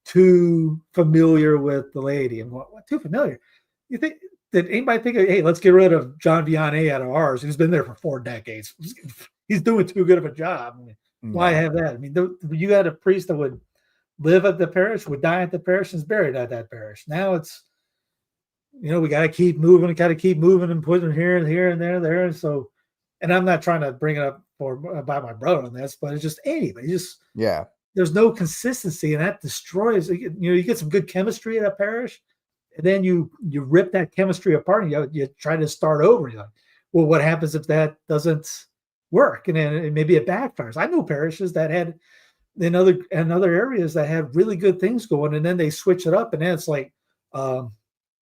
too familiar with the lady. And what too familiar? You think, did anybody think, hey, let's get rid of John Vianney out of ours, who's been there for 4 decades? He's doing too good of a job. I mean, why have that? I mean, you had a priest that would live at the parish, would die at the parish, and is buried at that parish. Now it's, we got to keep moving and putting here and here and there. And so, and I'm not trying to bring it up by my brother on this, but it's just anybody. There's no consistency, and that destroys. You get some good chemistry at a parish, and then you rip that chemistry apart, and you try to start over. You're like, well, what happens if that doesn't work? And then maybe it backfires. I know parishes that had in other areas that had really good things going, and then they switch it up, and then it's like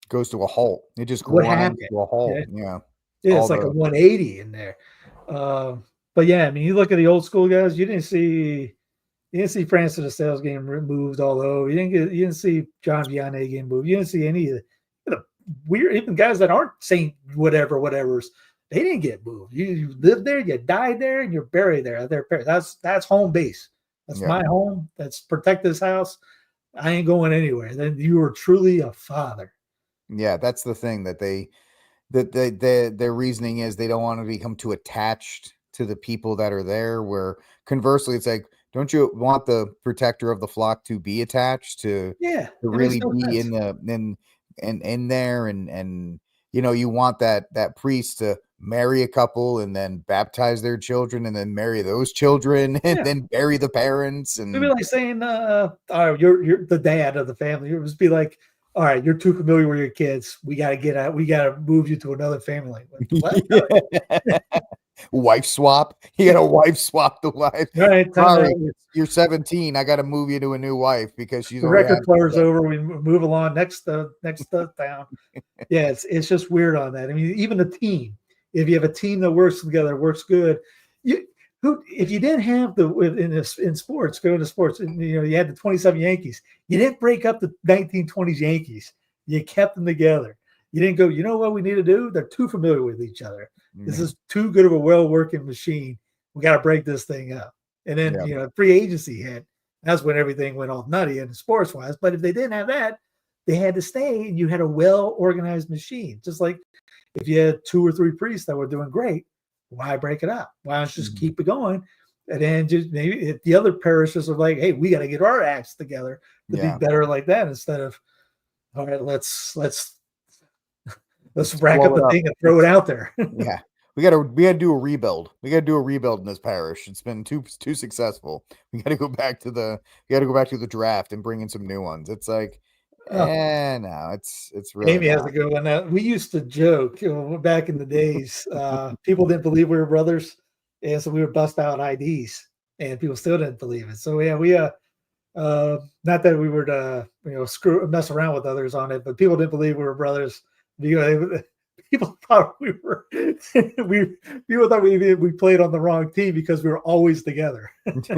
goes to a halt. It just grinds to a halt. Yeah. It's like a 180 in there. But yeah, I mean, you look at the old school guys, you didn't see Francis de Sales getting moved, although you didn't see John Vianney getting moved. You didn't see any of the weird, even guys that aren't Saint whatever's, they didn't get moved. You lived there, you died there, and you're buried there. That's home base. That's my home. That's protect this house. I ain't going anywhere. Then you were truly a father. Yeah, that's the thing that their reasoning is they don't want to become too attached to the people that are there, where conversely it's like, don't you want the protector of the flock to be attached to really be in there, and you want that priest to marry a couple and then baptize their children and then marry those children and then bury the parents. And it'd be like saying you're the dad of the family. It would be like, all right, you're too familiar with your kids. We got to get out. We got to move you to another family. Like, what? Wife swap. You got to wife swap the wife. Right. Sorry, you're 17. I got to move you to a new wife because she's the record player's over. We move along next town. Yeah, it's just weird on that. I mean, even a team. If you have a team that works together, works good. If you didn't have in sports, going to sports, you had the 27 Yankees. You didn't break up the 1920s Yankees. You kept them together. You didn't go, you know what we need to do? They're too familiar with each other. This is too good of a well-working machine. We got to break this thing up. And then, free agency hit. That's when everything went all nutty in sports-wise. But if they didn't have that, they had to stay, and you had a well-organized machine. Just like if you had 2 or 3 priests that were doing great, why break it up? Why don't you just keep it going? And then just maybe if the other parishes are like, hey, we got to get our acts together to be better like that, instead of, all right, let's rack up the thing and throw it out there. Yeah. We gotta do a rebuild. We gotta do a rebuild in this parish. It's been too successful. We gotta go back to the draft and bring in some new ones. It's like, no, it's really. Amy has a good one. Now, we used to joke back in the days. People didn't believe we were brothers, and so we would bust out IDs, and people still didn't believe it. So we not that we were to mess around with others on it, but people didn't believe we were brothers. people thought we were people thought we played on the wrong team because we were always together. If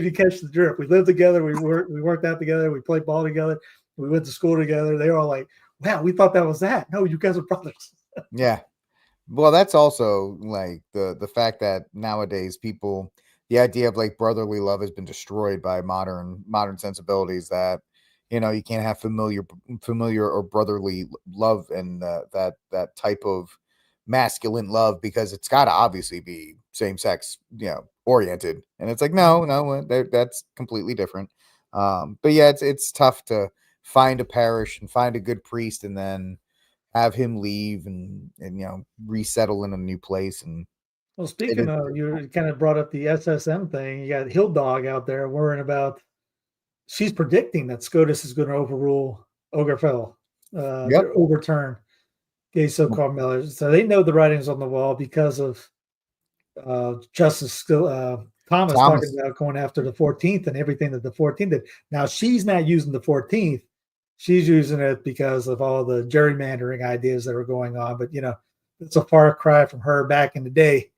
you catch the drift, we lived together, we worked out together, we played ball together, we went to school together. They were all like, "Wow, we thought that was that." No, you guys are brothers. Yeah. Well, that's also like the fact that nowadays people, the idea of like brotherly love has been destroyed by modern sensibilities that, you know, you can't have familiar or brotherly love and that type of masculine love because it's got to obviously be same sex, you know, oriented. And it's like, no, that's completely different. But yeah, it's tough to find a parish and find a good priest and then have him leave and you know resettle in a new place. And Well, it speaking is of, you kind of brought up the SSM thing. You got Hill Dog out there worrying about. She's predicting that SCOTUS is going to overrule Ogerfell, yep. overturn gay so-called millers. So they know the writing's on the wall because of Justice Thomas talking Thomas. about going after the 14th and everything that the 14th did. Now she's not using the 14th; she's using it because of all the gerrymandering ideas that were going on. But you know, it's a far cry from her back in the day.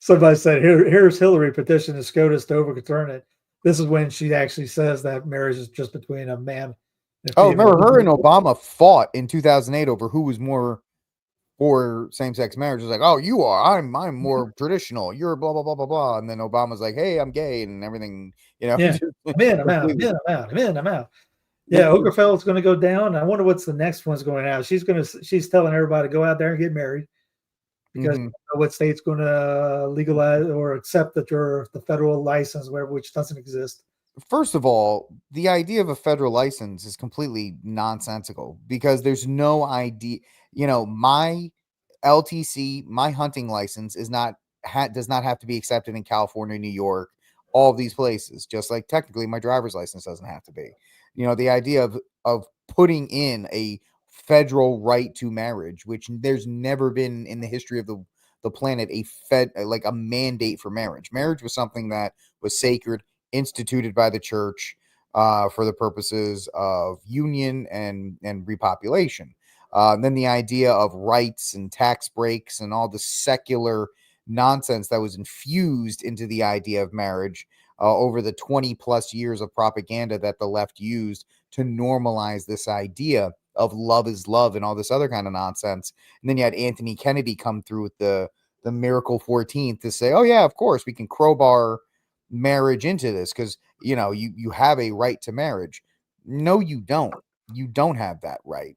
Somebody said, "Here's Hillary petitioning SCOTUS to overturn it." This is when she actually says that marriage is just between a man and a Oh, female. remember her and Obama fought in 2008 over who was more for same-sex marriage. It's like, oh, you are, I'm more traditional, you're blah blah blah blah blah, and then Obama's like, hey, I'm gay and everything, you know. Yeah, I'm in, I'm out, I'm in, I'm out, I'm in, I'm out. Yeah, Ogerfell is going to go down. I wonder what's the next one's going out. She's telling everybody to go out there and get married because what state's going to legalize or accept that you're the federal license, whatever, which doesn't exist. First of all, the idea of a federal license is completely nonsensical because there's no idea. You know, my LTC, my hunting license is not does not have to be accepted in California, New York, all of these places. Just like technically, my driver's license doesn't have to be. You know, the idea of putting in a federal right to marriage, which there's never been in the history of the planet like a mandate for marriage. Marriage was something that was sacred, instituted by the church for the purposes of union and repopulation. Then the idea of rights and tax breaks and all the secular nonsense that was infused into the idea of marriage over the 20 plus years of propaganda that the left used to normalize this idea of love is love and all this other kind of nonsense. And then you had Anthony Kennedy come through with the miracle 14th to say, oh yeah, of course we can crowbar marriage into this because you know you have a right to marriage. No, you don't have that right.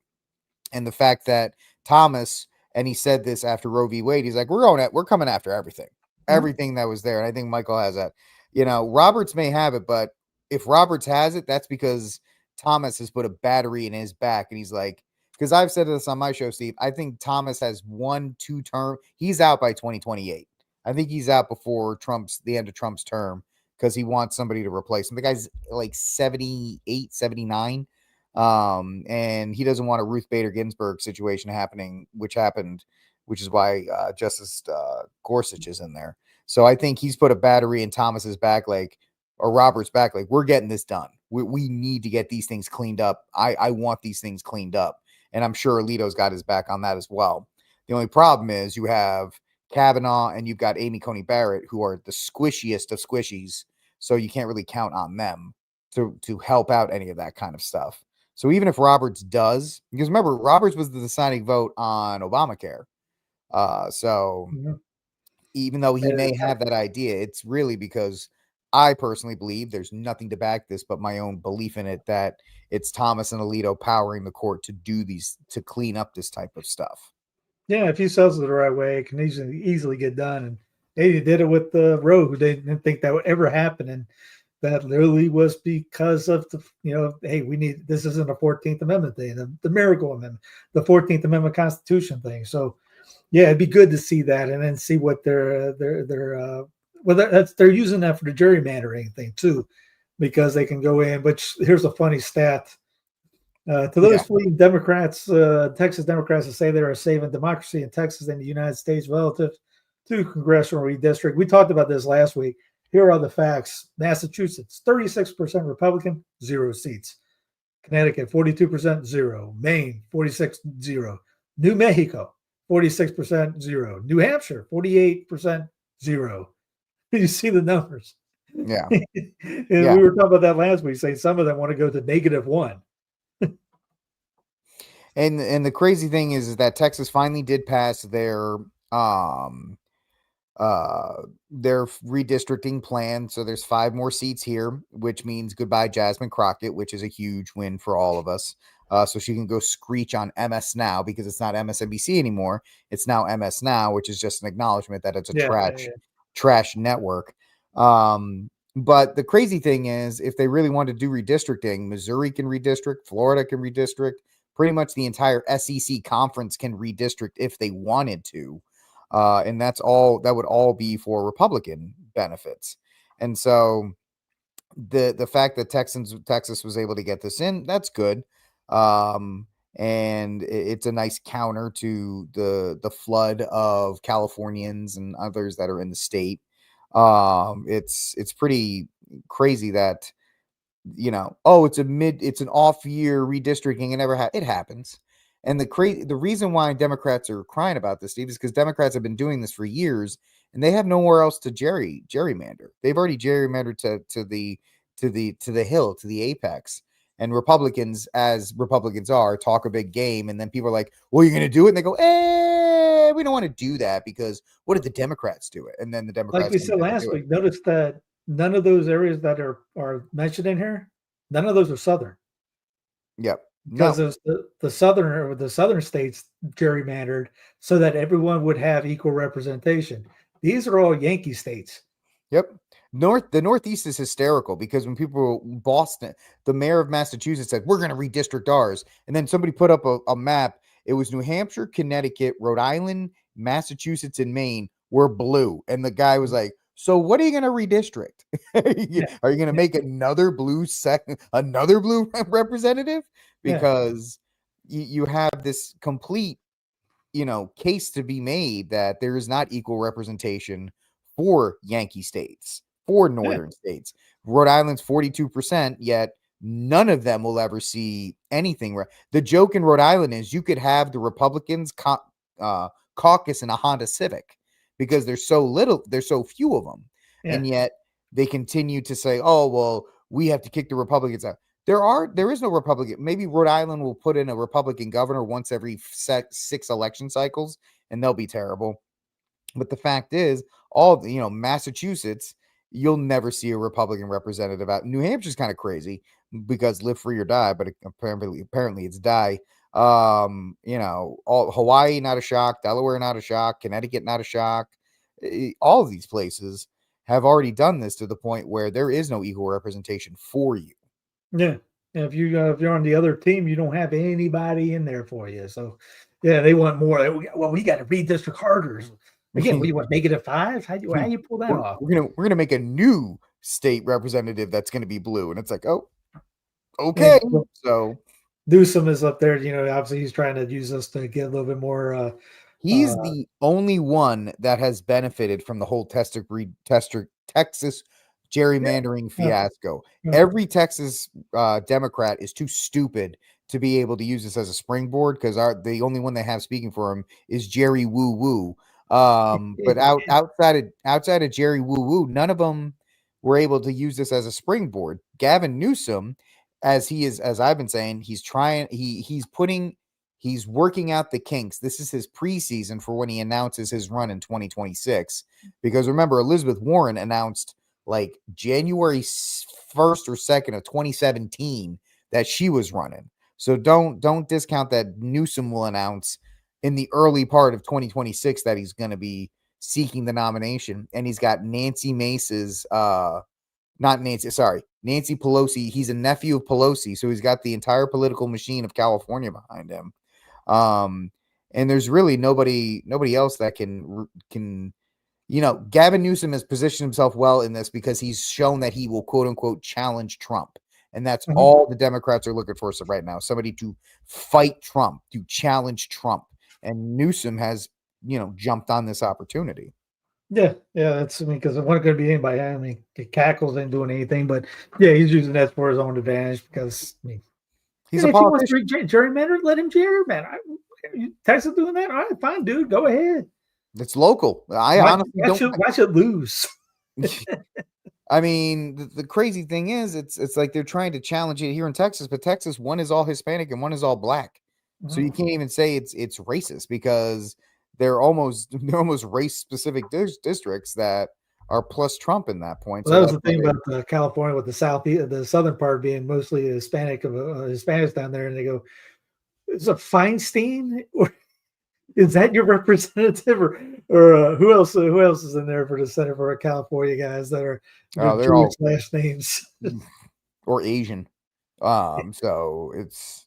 And the fact that Thomas, and he said this after Roe v. Wade, he's like, we're coming after everything that was there. And I think Michael has that. You know, Roberts may have it, but if Roberts has it, that's because Thomas has put a battery in his back. And he's like, because I've said this on my show, Steve, I think Thomas has 1-2 term. He's out by 2028. I think he's out before the end of Trump's term because he wants somebody to replace him. The guy's like 78, 79. And he doesn't want a Ruth Bader Ginsburg situation happening, which is why Justice Gorsuch is in there. So I think he's put a battery in Thomas's back, or Robert's back, like, we're getting this done. We need to get these things cleaned up. I want these things cleaned up. And I'm sure Alito's got his back on that as well. The only problem is you have Kavanaugh and you've got Amy Coney Barrett, who are the squishiest of squishies. So you can't really count on them to help out any of that kind of stuff. So even if Roberts does, because remember, Roberts was the deciding vote on Obamacare. Even though he may have that idea, it's really because I personally believe there's nothing to back this but my own belief in it, that it's Thomas and Alito powering the court to do these, to clean up this type of stuff. Yeah, if he sells it the right way, it can easily get done. And they did it with the Roe, who didn't think that would ever happen. And that literally was because of hey, this isn't a 14th Amendment thing, the Miracle Amendment, the 14th Amendment Constitution thing. So yeah, it'd be good to see that and then see what they're using that for the gerrymandering thing too, because they can go in. But here's a funny stat. To those fleeing Democrats, Texas Democrats, that say they are saving democracy in Texas and the United States relative to congressional redistricting. We talked about this last week. Here are the facts. Massachusetts, 36% Republican, 0 seats. Connecticut, 42% zero. Maine, 46 0. New Mexico, 46% zero. New Hampshire, 48% zero. You see the numbers. Yeah. And Yeah. we were talking about that last week, saying some of them want to go to -1. And the crazy thing is that Texas finally did pass their redistricting plan. So there's 5 more seats here, which means goodbye Jasmine Crockett, which is a huge win for all of us. So she can go screech on MS Now because it's not MSNBC anymore. It's now MS Now, which is just an acknowledgement that it's a trash network. But the crazy thing is, if they really want to do redistricting, Missouri can redistrict, Florida can redistrict, pretty much the entire SEC conference can redistrict if they wanted to. And that would all be for Republican benefits. And so the fact that Texas was able to get this in, that's good. And it's a nice counter to the flood of Californians and others that are in the state. It's pretty crazy that, it's an off year redistricting. It happens. And the reason why Democrats are crying about this, Steve, is because Democrats have been doing this for years and they have nowhere else to gerrymander. They've already gerrymandered to the hill, to the apex. And Republicans, as Republicans are, talk a big game, and then people are like, well, you're gonna do it, and they go, we don't want to do that because what if the Democrats do it? And then the Democrats, like we said last week, notice that none of those areas that are mentioned in here, none of those are Southern. Yep. Because the southern states gerrymandered so that everyone would have equal representation. These are all Yankee states. Yep. The Northeast is hysterical because when Boston, the mayor of Massachusetts said, we're going to redistrict ours. And then somebody put up a map. It was New Hampshire, Connecticut, Rhode Island, Massachusetts, and Maine were blue. And the guy was like, so what are you going to redistrict? Are you going to make another blue representative? Because you have this complete, case to be made that there is not equal representation for Yankee states, for northern states. Rhode Island's 42%, yet none of them will ever see anything. The joke in Rhode Island is you could have the Republicans caucus in a Honda Civic because there's so few of them. And yet they continue to say, oh, well, we have to kick the Republicans out. There is no Republican. Maybe Rhode Island will put in a Republican governor once every 6 election cycles, and they'll be terrible. But the fact is, Massachusetts, you'll never see a Republican representative out. New Hampshire's kind of crazy because live free or die, but apparently it's die. All Hawaii, not a shock. Delaware, not a shock. Connecticut, not a shock. All of these places have already done this to the point where there is no equal representation for you. Yeah. If you're on the other team, you don't have anybody in there for you. So, they want more. Well, we got to redistrict harder. Again, you want -5? How do you pull that off? We're gonna make a new state representative that's going to be blue, and it's like, oh, okay. So Newsom is up there. Obviously he's trying to use us to get a little bit more. He's the only one that has benefited from the whole Texas gerrymandering fiasco. Every Texas Democrat is too stupid to be able to use this as a springboard because the only one they have speaking for him is Jerry Woo Woo. But outside of Jerry Woo Woo, none of them were able to use this as a springboard. Gavin Newsom, as I've been saying, he's working out the kinks. This is his preseason for when he announces his run in 2026. Because remember, Elizabeth Warren announced like January 1st or 2nd of 2017 that she was running. So don't discount that Newsom will announce in the early part of 2026 that he's going to be seeking the nomination. And he's got Nancy Pelosi. He's a nephew of Pelosi. So he's got the entire political machine of California behind him. And there's really nobody else that can Gavin Newsom has positioned himself well in this because he's shown that he will quote unquote challenge Trump. And that's all the Democrats are looking for right now. Somebody to fight Trump, to challenge Trump. And Newsom has, jumped on this opportunity. Yeah. That's because it wasn't going to be anybody. Cackles ain't doing anything, but he's using that for his own advantage because He's And a if he wants to politician. gerrymander, let him gerrymander. Texas doing that? All right, fine, dude. Go ahead. It's local. I Watch, honestly watch, don't. it, watch it lose. I mean, the crazy thing is, it's like they're trying to challenge it here in Texas, but Texas, one is all Hispanic and one is all black. So you can't even say it's racist because they're almost race specific districts that are plus Trump in that point. Well, So that was that's the why thing they. about California with the southern part being mostly Hispanic of Hispanics down there, and they go, "Is it Feinstein, or is that your representative, or who else? Who else is in there for the Center for California guys that are the They're Jewish all last names?" or Asian. So it's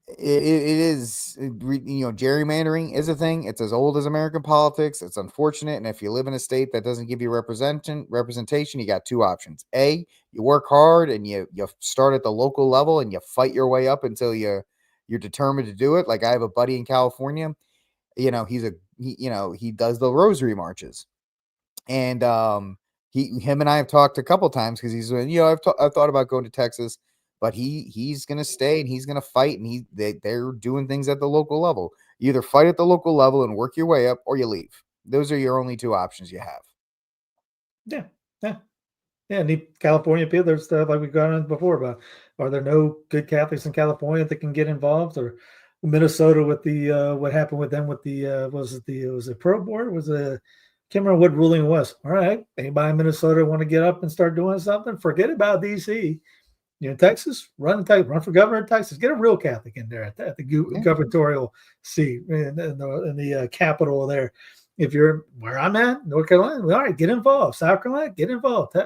it is gerrymandering is a thing. It's as old as American politics. It's unfortunate, and if you live in a state that doesn't give you representation, you got two options. A, you work hard and you start at the local level and you fight your way up until you're determined to do it. Like I have a buddy in California. He does the rosary marches, and him and I have talked a couple times because he's I've thought about going to Texas, but he's gonna stay and he's gonna fight, and they're doing things at the local level. You either fight at the local level and work your way up, or you leave. Those are your only two options you have. Yeah, yeah, yeah. And the California people, there's stuff like we've gone on before about, are there no good Catholics in California that can get involved, or Minnesota with the what happened with them with the was it pro board, was a can't remember what ruling it was. All right, anybody in Minnesota want to get up and start doing something? Forget about DC. You're in Texas, run for governor of Texas. Get a real Catholic in there at the gubernatorial seat in the capital there. If you're where I'm at, North Carolina, all right, get involved. South Carolina, get involved.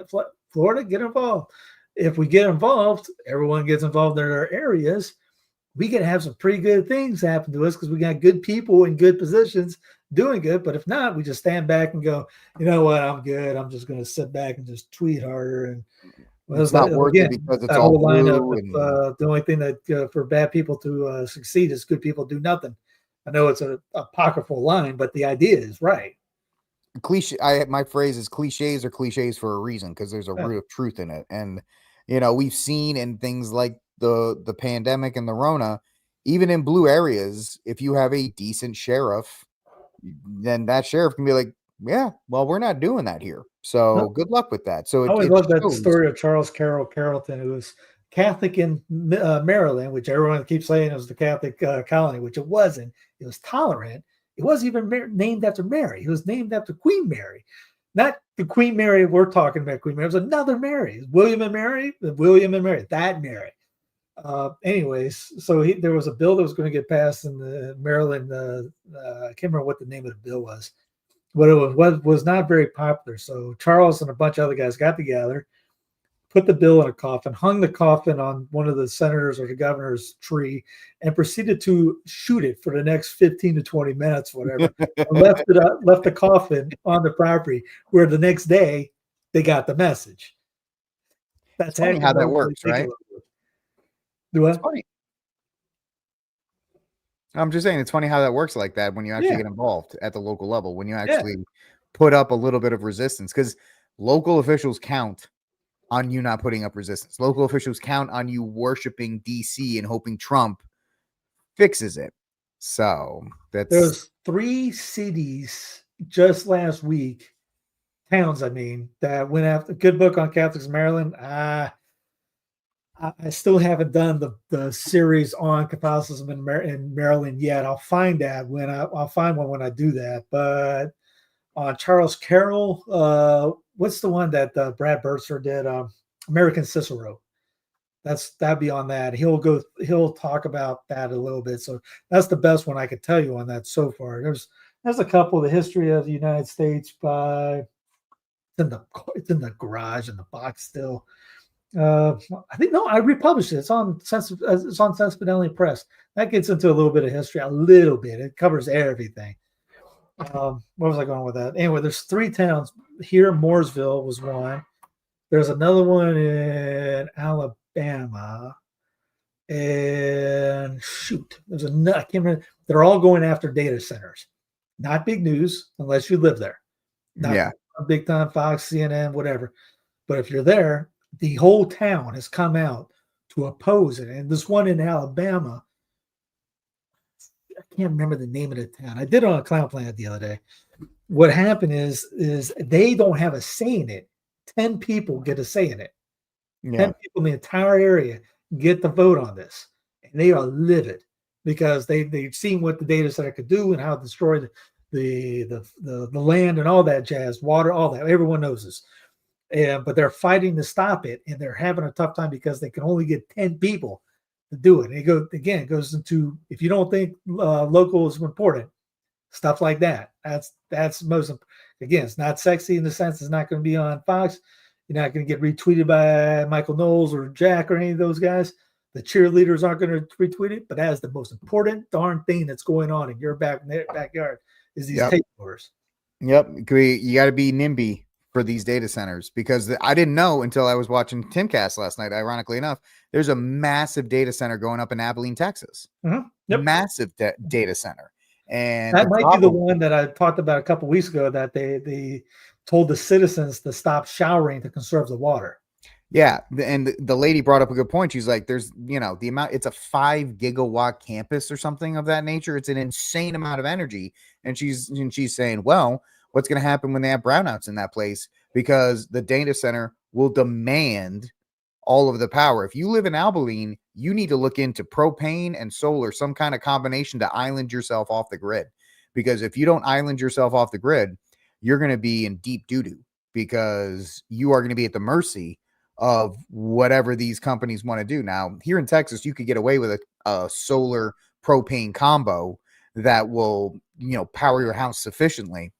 Florida, get involved. If we get involved, everyone gets involved in their areas. We can have some pretty good things happen to us because we got good people in good positions doing good. But if not, we just stand back and go, you know what, I'm good. I'm just going to sit back and just tweet harder. And well, It's it's like, not worth it again, because it's that all whole lineup. blue and The only thing that for bad people to succeed is good people do nothing. I know it's a apocryphal line, but the idea is right. cliche. My phrase is cliches are cliches for a reason because there's a Yeah. root of truth in it. And we've seen in things like the pandemic and the Rona, even in blue areas, if you have a decent sheriff, then that sheriff can be like, yeah, well, we're not doing that here. So good luck with that. So I it, always it love that shows. story of Charles Carrollton, who was Catholic in Maryland, which everyone keeps saying was the Catholic colony, which it wasn't. It was tolerant. It wasn't even named after Mary. It was named after Queen Mary, not the Queen Mary we're talking about. Queen Mary, it was another Mary. William and Mary, that Mary. Anyways, so there was a bill that was going to get passed in the Maryland. I can't remember what the name of the bill was, but it was not very popular. So Charles and a bunch of other guys got together, put the bill in a coffin, hung the coffin on one of the senators or the governor's tree, and proceeded to shoot it for the next 15 to 20 minutes, whatever. And left the coffin on the property, where the next day they got the message. It's funny how that works, right? Do what? It's funny. I'm just saying it's funny how that works like that when you actually get involved at the local level, when you actually put up a little bit of resistance, because local officials count on you not putting up resistance. Local officials count on you worshiping DC and hoping Trump fixes it. So there's 3 cities just last week, towns, I mean, that went after. Good book on Catholics in Maryland. I still haven't done the series on Catholicism in Maryland yet. I'll find that I'll find one when I do that. But on Charles Carroll, what's the one that Brad Burtser did? American Cicero. That'd be on that. He'll talk about that a little bit. So that's the best one I could tell you on that so far. There's a couple. The history of the United States by it's in the garage in the box still. I think no, I republished it. It's on Sensus Fidelium Press. That gets into a little bit of history, a little bit. It covers everything. Where was I going with that? Anyway, there's 3 towns here. Mooresville was one. There's another one in Alabama, and there's I can't remember. They're all going after data centers. Not big news unless you live there. Not big time Fox, CNN, whatever. But if you're there, the whole town has come out to oppose it. And this one in Alabama, I can't remember the name of the town. I did it on a Clown Planet the other day. What happened is they don't have a say in it. 10 people get a say in it. 10 people in the entire area get the vote on this. And they are livid because they've seen what the data center could do and how it destroyed the land and all that jazz, water, all that. Everyone knows this. But they're fighting to stop it, and they're having a tough time because they can only get 10 people to do it. And it goes into, if you don't think local is important, stuff like that. That's most, again, it's not sexy in the sense it's not going to be on Fox. You're not going to get retweeted by Michael Knowles or Jack or any of those guys. The cheerleaders aren't going to retweet it, but that is the most important darn thing that's going on in your backyard is these takeovers. Yep. You got to be NIMBY for these data centers, because I didn't know until I was watching Timcast last night. Ironically enough, there's a massive data center going up in Abilene, Texas. Massive data center. And that might be the one that I talked about a couple of weeks ago, that they told the citizens to stop showering to conserve the water. Yeah. And the lady brought up a good point. She's like, there's, the amount, it's a 5 gigawatt campus or something of that nature. It's an insane amount of energy. And she's saying, well, what's going to happen when they have brownouts in that place? Because the data center will demand all of the power. If you live in Abilene, you need to look into propane and solar, some kind of combination to island yourself off the grid. Because if you don't island yourself off the grid, you're going to be in deep doo-doo, because you are going to be at the mercy of whatever these companies want to do. Now, here in Texas, you could get away with a solar propane combo that will, power your house sufficiently.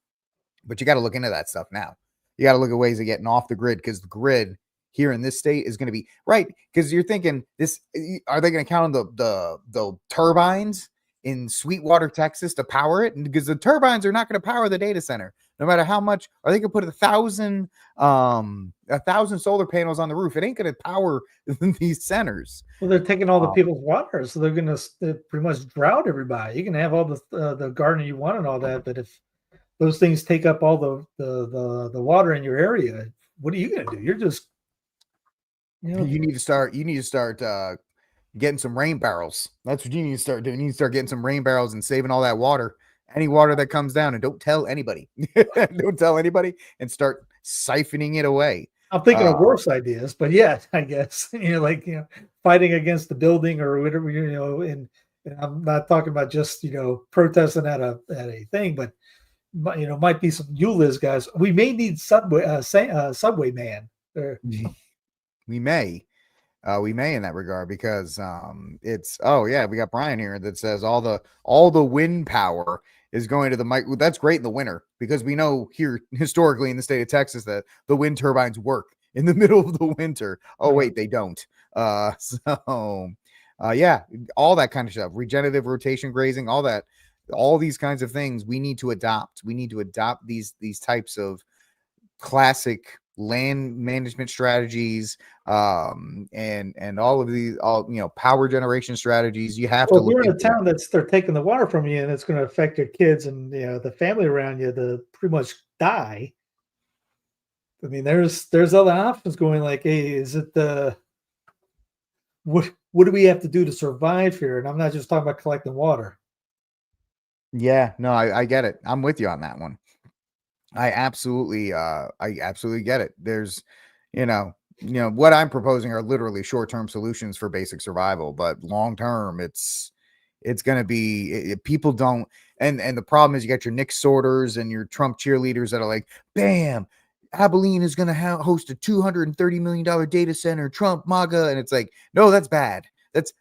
But you got to look into that stuff now. You got to look at ways of getting off the grid, because the grid here in this state is going to be right. Because you're thinking, are they going to count on the turbines in Sweetwater, Texas to power it? And because the turbines are not going to power the data center, no matter how much, or they could put 1,000 solar panels on the roof. It ain't going to power these centers. Well, they're taking all the people's water, so they're going to pretty much drought everybody. You can have all the garden you want and all that, but if those things take up all the water in your area, what are you going to do? You're just, you need to start getting some rain barrels. That's what you need to start doing. You need to start getting some rain barrels and saving all that water, any water that comes down, and don't tell anybody. Don't tell anybody, and start siphoning it away. I'm thinking of worse ideas, but yeah, I guess, fighting against the building or whatever, and I'm not talking about just, protesting at a thing, but might be some ULIZ guys. We may need subway man. We may in that regard, because it's, we got Brian here that says all the wind power is going to the mic. That's great in the winter, because we know here historically in the state of Texas that the wind turbines work in the middle of the winter. Oh wait, they don't. All that kind of stuff, regenerative rotation grazing, all that. All these kinds of things we need to adopt. We need to adopt these types of classic land management strategies, and all of these, power generation strategies. You have to look. If you're in a town they're taking the water from you, and it's going to affect your kids and the family around you to pretty much die. I mean, there's other options going, like, hey, is it what do we have to do to survive here? And I'm not just talking about collecting water. Yeah, no, I get it. I'm with you on that one. I absolutely get it. There's, what I'm proposing are literally short-term solutions for basic survival, but long-term, it's going to be, people don't, and the problem is you got your Nick Sorters and your Trump cheerleaders that are like, bam, Abilene is going to host a $230 million data center, Trump, MAGA. And it's like, no, that's bad.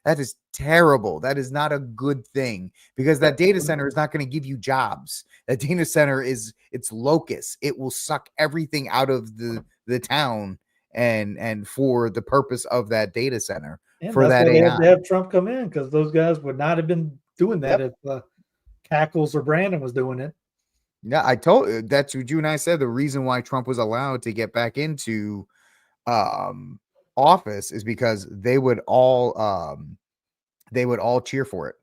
That is terrible. That is not a good thing, because that data center is not going to give you jobs. That data center it's locust. It will suck everything out of the town and for the purpose of that data center. And for that they AI. had to have Trump come in, because those guys would not have been doing that if Cackles or Brandon was doing it. Yeah, that's what you and I said. The reason why Trump was allowed to get back into office is because they would all cheer for it.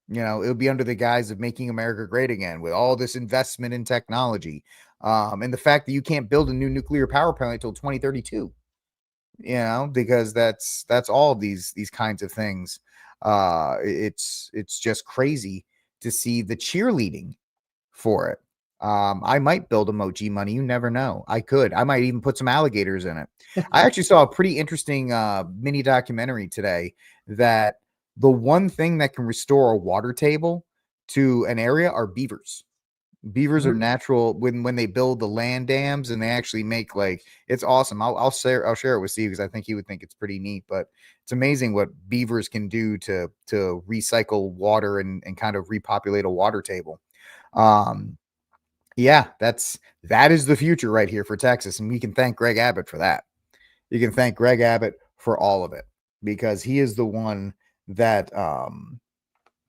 It would be under the guise of making America great again, with all this investment in technology, and the fact that you can't build a new nuclear power plant until 2032. because that's all of these kinds of things. It's just crazy to see the cheerleading for it. I might build emoji money. You never know. I might even put some alligators in it. I actually saw a pretty interesting mini documentary today that the one thing that can restore a water table to an area are beavers. Beavers are natural when they build the land dams, and they actually make, like, it's awesome. I'll share it with Steve because I think he would think it's pretty neat. But it's amazing what beavers can do to recycle water and kind of repopulate a water table. Yeah, that is the future right here for Texas, and we can thank Greg Abbott for that. You can thank Greg Abbott for all of it, because he is the one that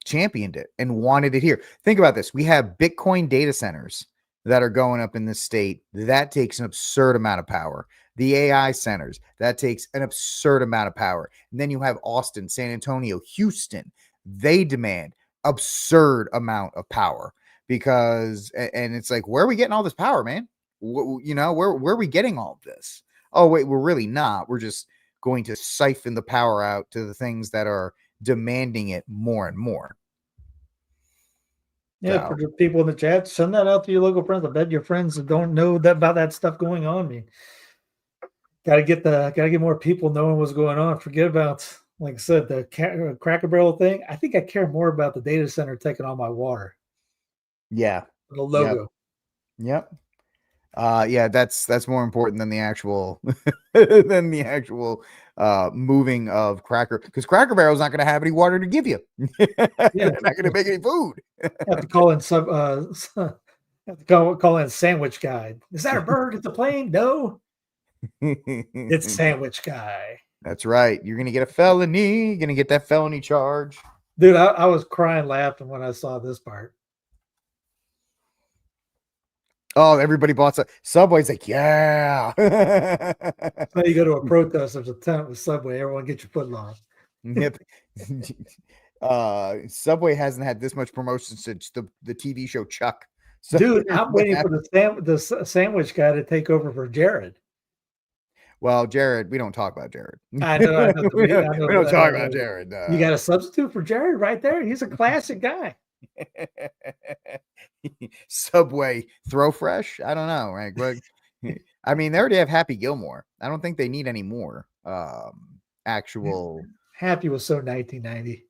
championed it and wanted it here. Think about this. We have Bitcoin data centers that are going up in this state. That takes an absurd amount of power. The AI centers, that takes an absurd amount of power. And then you have Austin, San Antonio, Houston. They demand absurd amount of power, because, and it's like, where are we getting all this power, man? Where are we getting all of this? Oh, wait, we're really not. We're just going to siphon the power out to the things that are demanding it more and more. Yeah, So, for the people in the chat, send that out to your local friends. I bet your friends that don't know about that stuff going on. I mean, gotta get more people knowing what's going on. Forget about, like I said, the Cracker Barrel thing. I think I care more about the data center taking all my water. yeah. The Yep. logo. Yep. Yeah, that's more important than the actual than the actual moving of Cracker, because Cracker Barrel's not going to have any water to give you. They're Yeah, not going to make any food. have to call in have to call in sandwich guy. Is that a bird? It's a plane? No, it's sandwich guy. That's right. You're going to get a felony. You're going to get that felony charge. Dude, I was crying laughing when I saw this part. Oh, everybody bought Subway's like, yeah. So you go to a protest, there's a tent with Subway, everyone get your foot long. Yep. Subway hasn't had this much promotion since the TV show Chuck. So Dude, I'm waiting for the sandwich guy to take over for Jared. Well, Jared, we don't talk about Jared. I know. we don't talk about Jared. You got a substitute for Jared right there. He's a classic guy. Subway throw fresh. I don't know, right? But I mean, they already have Happy Gilmore. I don't think they need any more actual. Happy was so 1990.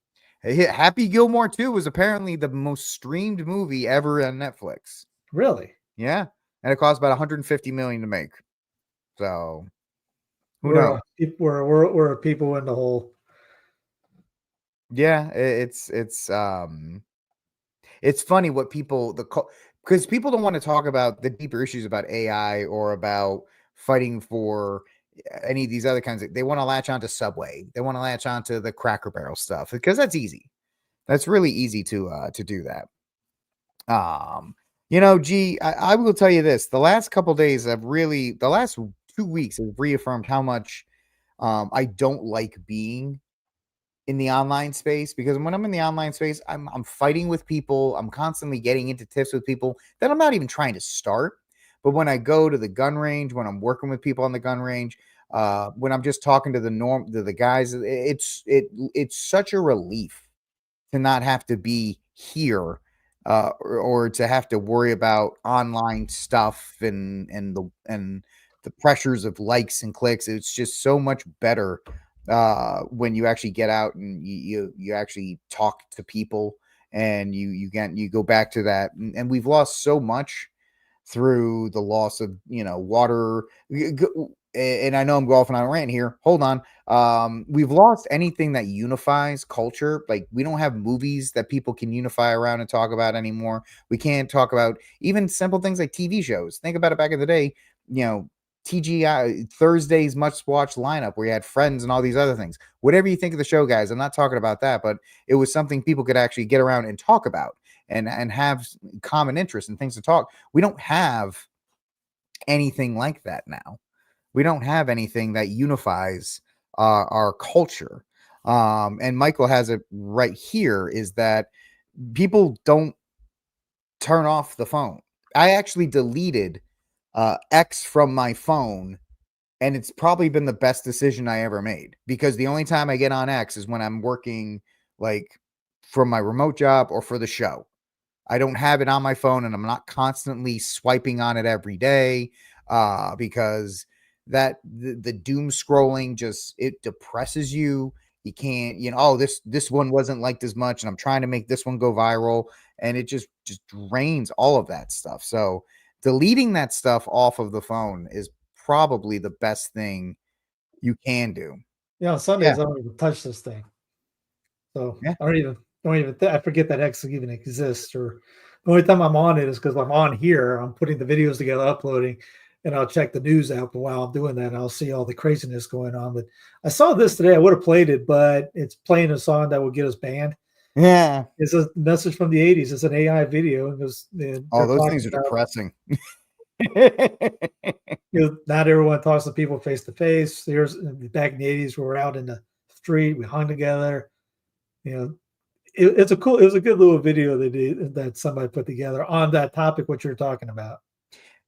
Happy Gilmore 2 was apparently the most streamed movie ever on Netflix. Really? Yeah, and it cost about 150 million to make. So who knows? We're people in the hole. Yeah, it's funny what people because people don't want to talk about the deeper issues about AI or about fighting for any of these other kinds of. They want to latch onto Subway. They want to latch onto the Cracker Barrel stuff because that's easy. That's really easy to do that. I will tell you this: the last couple days the last 2 weeks have reaffirmed how much I don't like being in the online space, because when I'm in the online space, I'm fighting with people. I'm constantly getting into tiffs with people that I'm not even trying to start. But when I go to the gun range, when I'm working with people on the gun range, when I'm just talking to the guys, it's such a relief to not have to be here, or to have to worry about online stuff and the pressures of likes and clicks. It's just so much better when you actually get out and you actually talk to people, and you go back to that. And we've lost so much through the loss of water. And I know I'm going off on a rant here. Hold on. We've lost anything that unifies culture. Like, we don't have movies that people can unify around and talk about anymore. We can't talk about even simple things like TV shows. Think about it back in the day, TGI Thursday's much watched lineup where you had Friends and all these other things. Whatever you think of the show, guys, I'm not talking about that, but it was something people could actually get around and talk about and have common interests and things to talk. We don't have anything like that now. We don't have anything that unifies our culture. And Michael has it right here, is that people don't turn off the phone. I actually deleted X from my phone And it's probably been the best decision I ever made, because the only time I get on X is when I'm working like for my remote job or for the show. I don't have it on my phone, and I'm not constantly swiping on it every day, because the doom scrolling just, it depresses you. You can't, oh, this one wasn't liked as much, and I'm trying to make this one go viral, and it just drains all of that stuff. So deleting that stuff off of the phone is probably the best thing you can do. Yeah, on Sundays I don't even touch this thing. So Yeah. I don't even I forget that X even exists. Or the only time I'm on it is because I'm on here, I'm putting the videos together, uploading, and I'll check the news out. But while I'm doing that, I'll see all the craziness going on. But I saw this today. I would have played it, but it's playing a song that will get us banned. Yeah. It's a message from the 80s. It's an AI video. And Those things are depressing. Not everyone talks to people face to face. There's back in the 80s, we were out in the street, we hung together. It was a good little video that somebody put together on that topic, what you're talking about.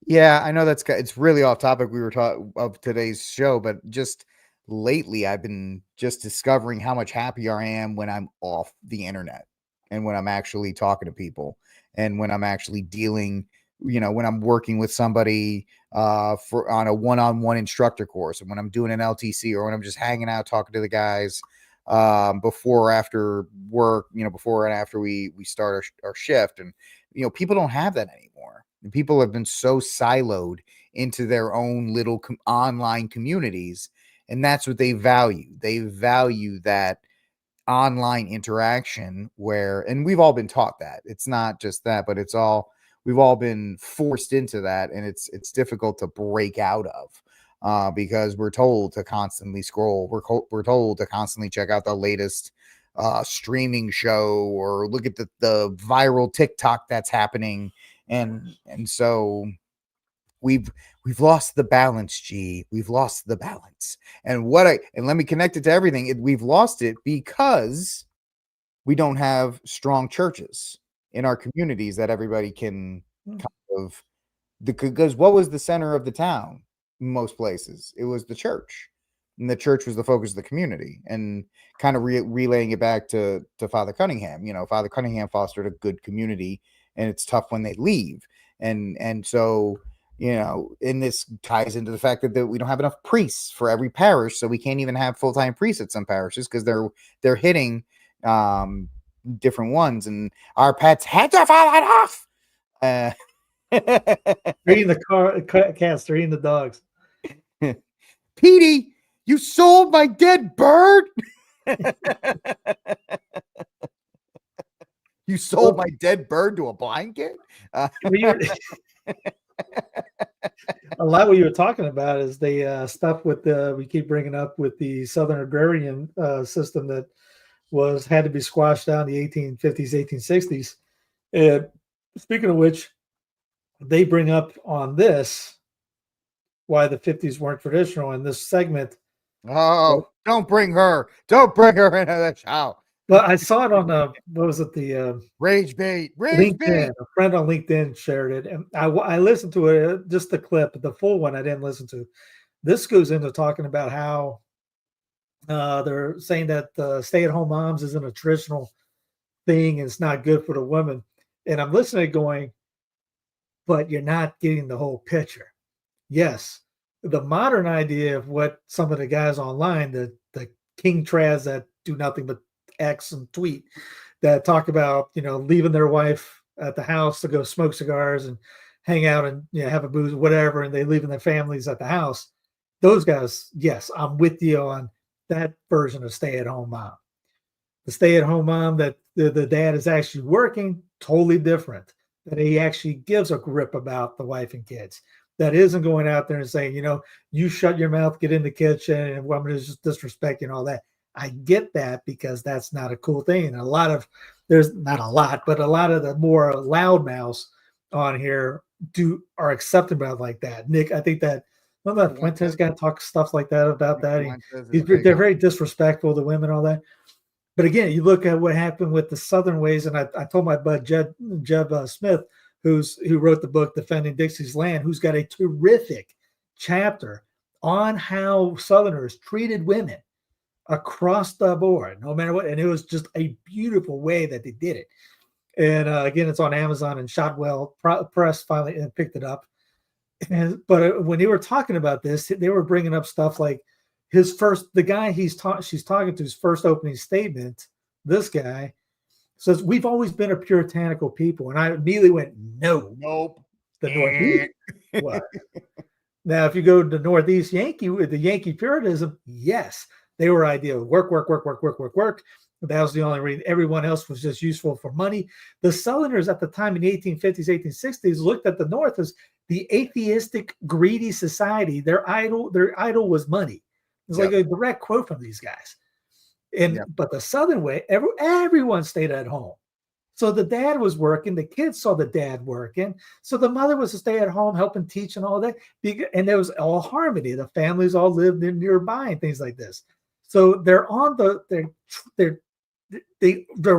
Yeah, I know it's really off topic. We were talking of today's show, but just lately I've been just discovering how much happier I am when I'm off the internet, and when I'm actually talking to people, and when I'm actually dealing, when I'm working with somebody on a one-on-one instructor course, and when I'm doing an LTC, or when I'm just hanging out talking to the guys before or after work, before and after we start our shift. And people don't have that anymore. And people have been so siloed into their own little online communities, and that's what they value. They value that online interaction and we've all been taught that. It's not just that, but we've all been forced into that, and it's difficult to break out of, because we're told to constantly scroll. We're told to constantly check out the latest streaming show, or look at the viral TikTok that's happening. And so we've lost the balance, G. We've lost the balance. And let me connect it to everything. We've lost it because we don't have strong churches in our communities that everybody can kind of, because what was the center of the town in most places? It was the church. And the church was the focus of the community. And kind of relaying it back to Father Cunningham. Father Cunningham fostered a good community, and it's tough when they leave. And so, and this ties into the fact that we don't have enough priests for every parish, so we can't even have full-time priests at some parishes, because they're hitting different ones, and our pets' heads are falling off. Treating the cats, treating the dogs. Petey, you sold my dead bird. You sold my dead bird to a blind kid. A lot of what you were talking about is the stuff with we keep bringing up with the Southern agrarian system that had to be squashed down in the 1850s, 1860s. And speaking of which, they bring up on this why the 50s weren't traditional in this segment. Oh, don't bring her into the show. But I saw it on what was it, the Rage bait. LinkedIn. A friend on LinkedIn shared it, and I listened to it, just the clip, but the full one I didn't listen to. This goes into talking about how they're saying that stay-at-home moms isn't a traditional thing, and it's not good for the women. And I'm listening, going, but you're not getting the whole picture. Yes, the modern idea of what some of the guys online, the king trads that do nothing but X and tweet, that talk about leaving their wife at the house to go smoke cigars and hang out and have a booze, whatever, and they leaving their families at the house. Those guys, yes, I'm with you on that version of stay-at-home mom. The stay-at-home mom that the dad is actually working, totally different. That he actually gives a grip about the wife and kids. That isn't going out there and saying, you shut your mouth, get in the kitchen, and women is just disrespecting and all that. I get that, because that's not a cool thing. And there's not a lot, but a lot of the more loudmouths on here are accepting about like that. Nick, I think that Fuentes guy talks stuff like that about that. They're very disrespectful to women, all that. But again, you look at what happened with the Southern ways, and I told my bud Jeb Smith, who wrote the book Defending Dixie's Land, who's got a terrific chapter on how Southerners treated women across the board, no matter what. And it was just a beautiful way that they did it. And again, it's on Amazon, and Shotwell Press finally picked it up. But when they were talking about this, they were bringing up stuff like the guy she's talking to, his first opening statement. This guy says, "We've always been a puritanical people," and I immediately went, Nope. The Northeast. What? Now, if you go to the Northeast the Yankee Puritanism, yes, they were ideal. Work. That was the only reason. Everyone else was just useful for money. The Southerners at the time in the 1850s, 1860s looked at the North as the atheistic, greedy society. Their idol was money. It's like a direct quote from these guys. But the Southern way, everyone stayed at home. So the dad was working, the kids saw the dad working. So the mother was to stay at home, helping teach and all that. And there was all harmony. The families all lived nearby and things like this. So they're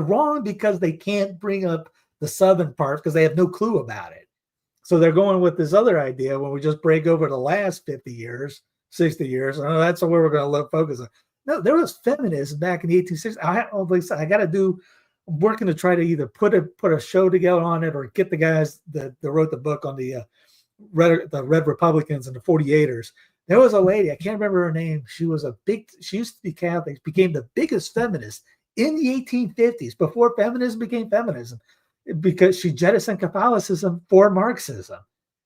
wrong because they can't bring up the Southern part because they have no clue about it. So they're going with this other idea when we just break over the last 50 years, 60 years. And that's where we're going to focus on. No, there was feminism back in the 1860s. I'm working to try to either put a show together on it or get the guys that wrote the book on the Red Republicans and the 48ers. There was a lady, I can't remember her name. She used to be Catholic, became the biggest feminist in the 1850s before feminism became feminism, because she jettisoned Catholicism for Marxism.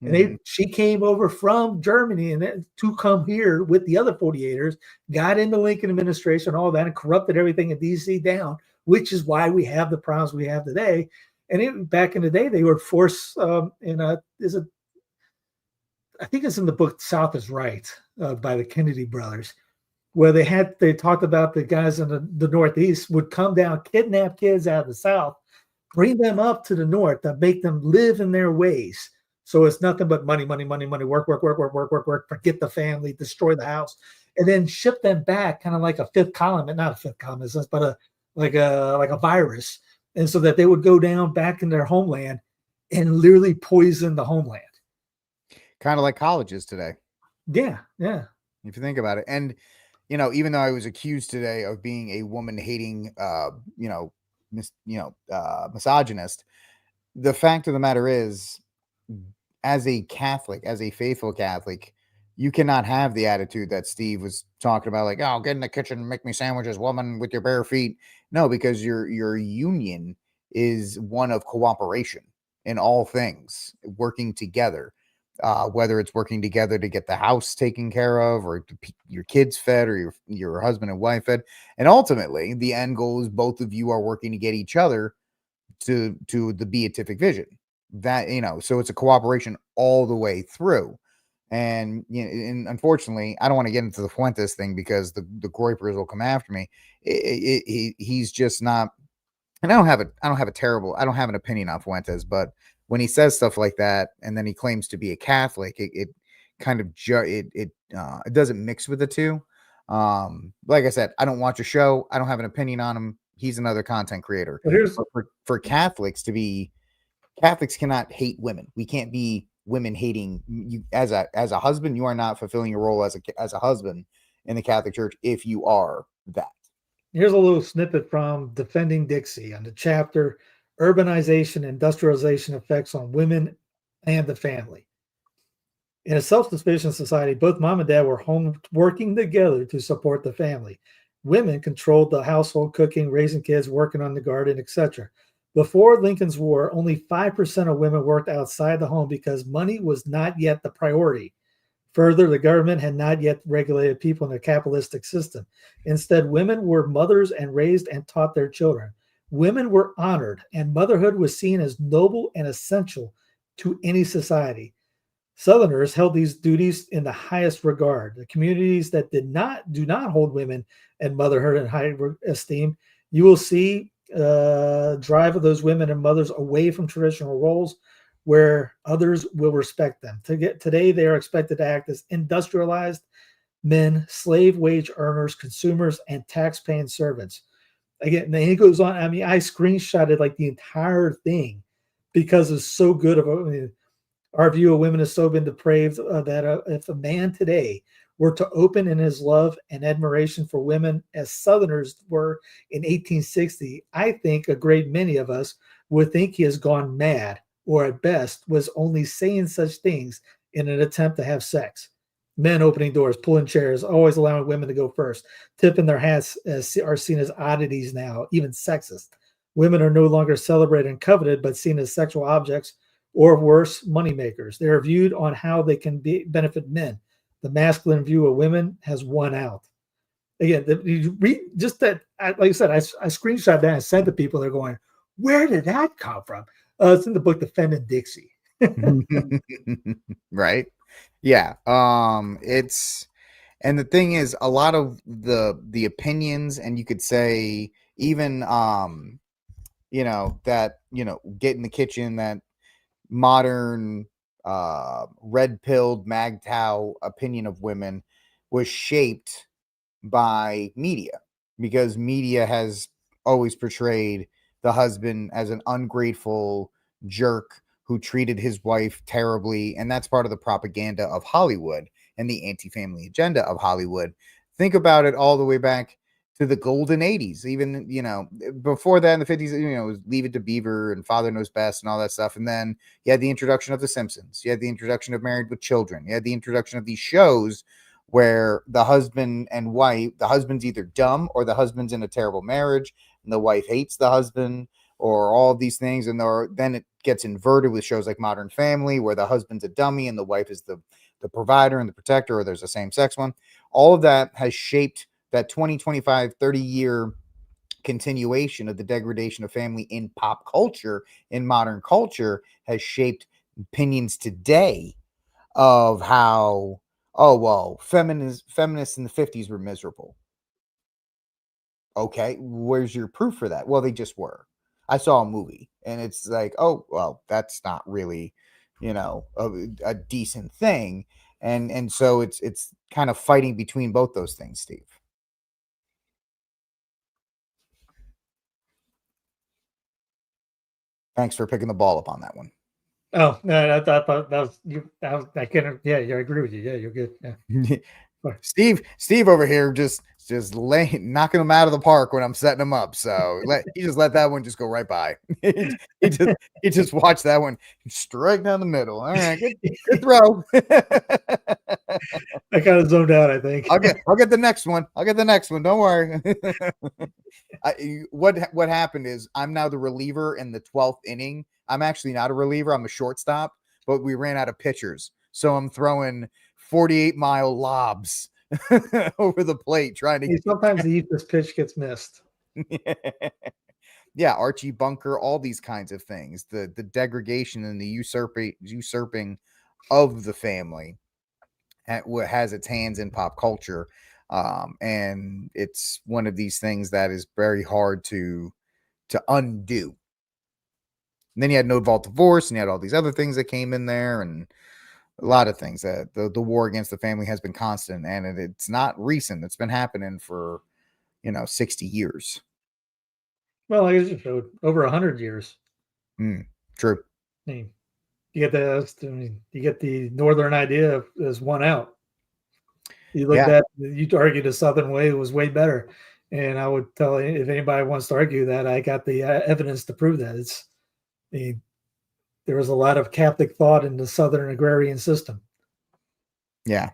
And she came over from Germany and to come here with the other 48ers, got in the Lincoln administration, all that, and corrupted everything in D.C. down, which is why we have the problems we have today. And back in the day, they were forced I think it's in the book South is Right by the Kennedy brothers, where they talked about the guys in the Northeast would come down, kidnap kids out of the South, bring them up to the North to make them live in their ways. So it's nothing but money, work, forget the family, destroy the house, and then ship them back kind of like a fifth column, not a fifth column, but like a virus. And so that they would go down back in their homeland and literally poison the homeland. Kind of like colleges today. Yeah. If you think about it. And, even though I was accused today of being a woman hating, misogynist, the fact of the matter is, as a Catholic, as a faithful Catholic, you cannot have the attitude that Steve was talking about, like, oh, get in the kitchen and make me sandwiches, woman, with your bare feet. No, because your union is one of cooperation in all things, working together, whether it's working together to get the house taken care of, or your kids fed, or your husband and wife fed. And ultimately, the end goal is both of you are working to get each other to the beatific vision. That, so it's a cooperation all the way through. And, and unfortunately, I don't want to get into the Fuentes thing because the Groypers will come after me. He's just not, and I don't have an opinion on Fuentes, but when he says stuff like that, and then he claims to be a Catholic, it kind of, it doesn't mix with the two. Like I said, I don't watch a show. I don't have an opinion on him. He's another content creator. But for Catholics Catholics cannot hate women. We can't be women hating. You as a husband, you are not fulfilling your role as a husband in the Catholic Church if you are that. Here's a little snippet from Defending Dixie on the chapter Urbanization, Industrialization Effects on Women and the Family. In a self-sufficient society, both mom and dad were home working together to support the family. Women controlled the household, cooking, raising kids, working on the garden, etc. Before Lincoln's War, only 5% of women worked outside the home because money was not yet the priority. Further, the government had not yet regulated people in a capitalistic system. Instead, women were mothers and raised and taught their children. Women were honored, and motherhood was seen as noble and essential to any society. Southerners held these duties in the highest regard. The communities that do not hold women and motherhood in high esteem, you will see drive of those women and mothers away from traditional roles where others will respect them. Today, they are expected to act as industrialized men, slave wage earners, consumers, and tax-paying servants. Again, and he goes on. I mean, I screenshotted like the entire thing because it's so good. Our view of women has so been depraved that if a man today were to open in his love and admiration for women as Southerners were in 1860, I think a great many of us would think he has gone mad, or at best was only saying such things in an attempt to have sex. Men opening doors, pulling chairs, always allowing women to go first, tipping their hats are seen as oddities now, even sexist. Women are no longer celebrated and coveted, but seen as sexual objects or worse, moneymakers. They are viewed on how they can benefit men. The masculine view of women has won out. Again, you read just that, like I said, I screenshot that and sent to people. They're going, where did that come from? It's in the book Defending Dixie. Right. Yeah. It's, and the thing is, a lot of the opinions, and you could say even that get in the kitchen, that modern red-pilled MAGTOW opinion of women was shaped by media, because media has always portrayed the husband as an ungrateful jerk who treated his wife terribly, and that's part of the propaganda of Hollywood and the anti-family agenda of Hollywood. Think about it all the way back to the golden 80s, even before that in the 50s, it was Leave It to Beaver and Father Knows Best and all that stuff. And then you had the introduction of The Simpsons, you had the introduction of Married with Children, you had the introduction of these shows where the husband and wife, the husband's either dumb or the husband's in a terrible marriage and the wife hates the husband, or all of these things. And then it gets inverted with shows like Modern Family, where the husband's a dummy and the wife is the provider and the protector, or there's a same-sex one. All of that has shaped that 20, 25, 30-year continuation of the degradation of family in pop culture, in modern culture, has shaped opinions today of how, oh, well, feminists in the 50s were miserable. Okay, where's your proof for that? Well, they just were. I saw a movie, and it's like, oh, well, that's not really, a decent thing. And so it's kind of fighting between both those things, Steve. Thanks for picking the ball up on that one. Oh, no, I thought that was you. I can't. Yeah, I agree with you. Yeah, you're good. Yeah. Steve over here just knocking them out of the park when I'm setting them up. So he just let that one just go right by. he just watched that one straight down the middle. All right, good throw. I kind of zoned out, I think. I'll get the next one. Don't worry. What happened is I'm now the reliever in the 12th inning. I'm actually not a reliever. I'm a shortstop, but we ran out of pitchers. So I'm throwing 48-mile lobs over the plate trying to sometimes the easiest pitch gets missed. Yeah, Archie Bunker, all these kinds of things. The degradation and the usurping of the family has its hands in pop culture. And it's one of these things that is very hard to undo. And then you had no fault divorce, and you had all these other things that came in there, and a lot of things. That the war against the family has been constant, and it's not recent. It's been happening for 60 years. Well, I just showed over 100 years. True. I mean, you get the northern idea as one out. You look at you argue the southern way was way better, and I would tell you, if anybody wants to argue that, I got the evidence to prove that. There was a lot of Catholic thought in the Southern agrarian system. Yeah.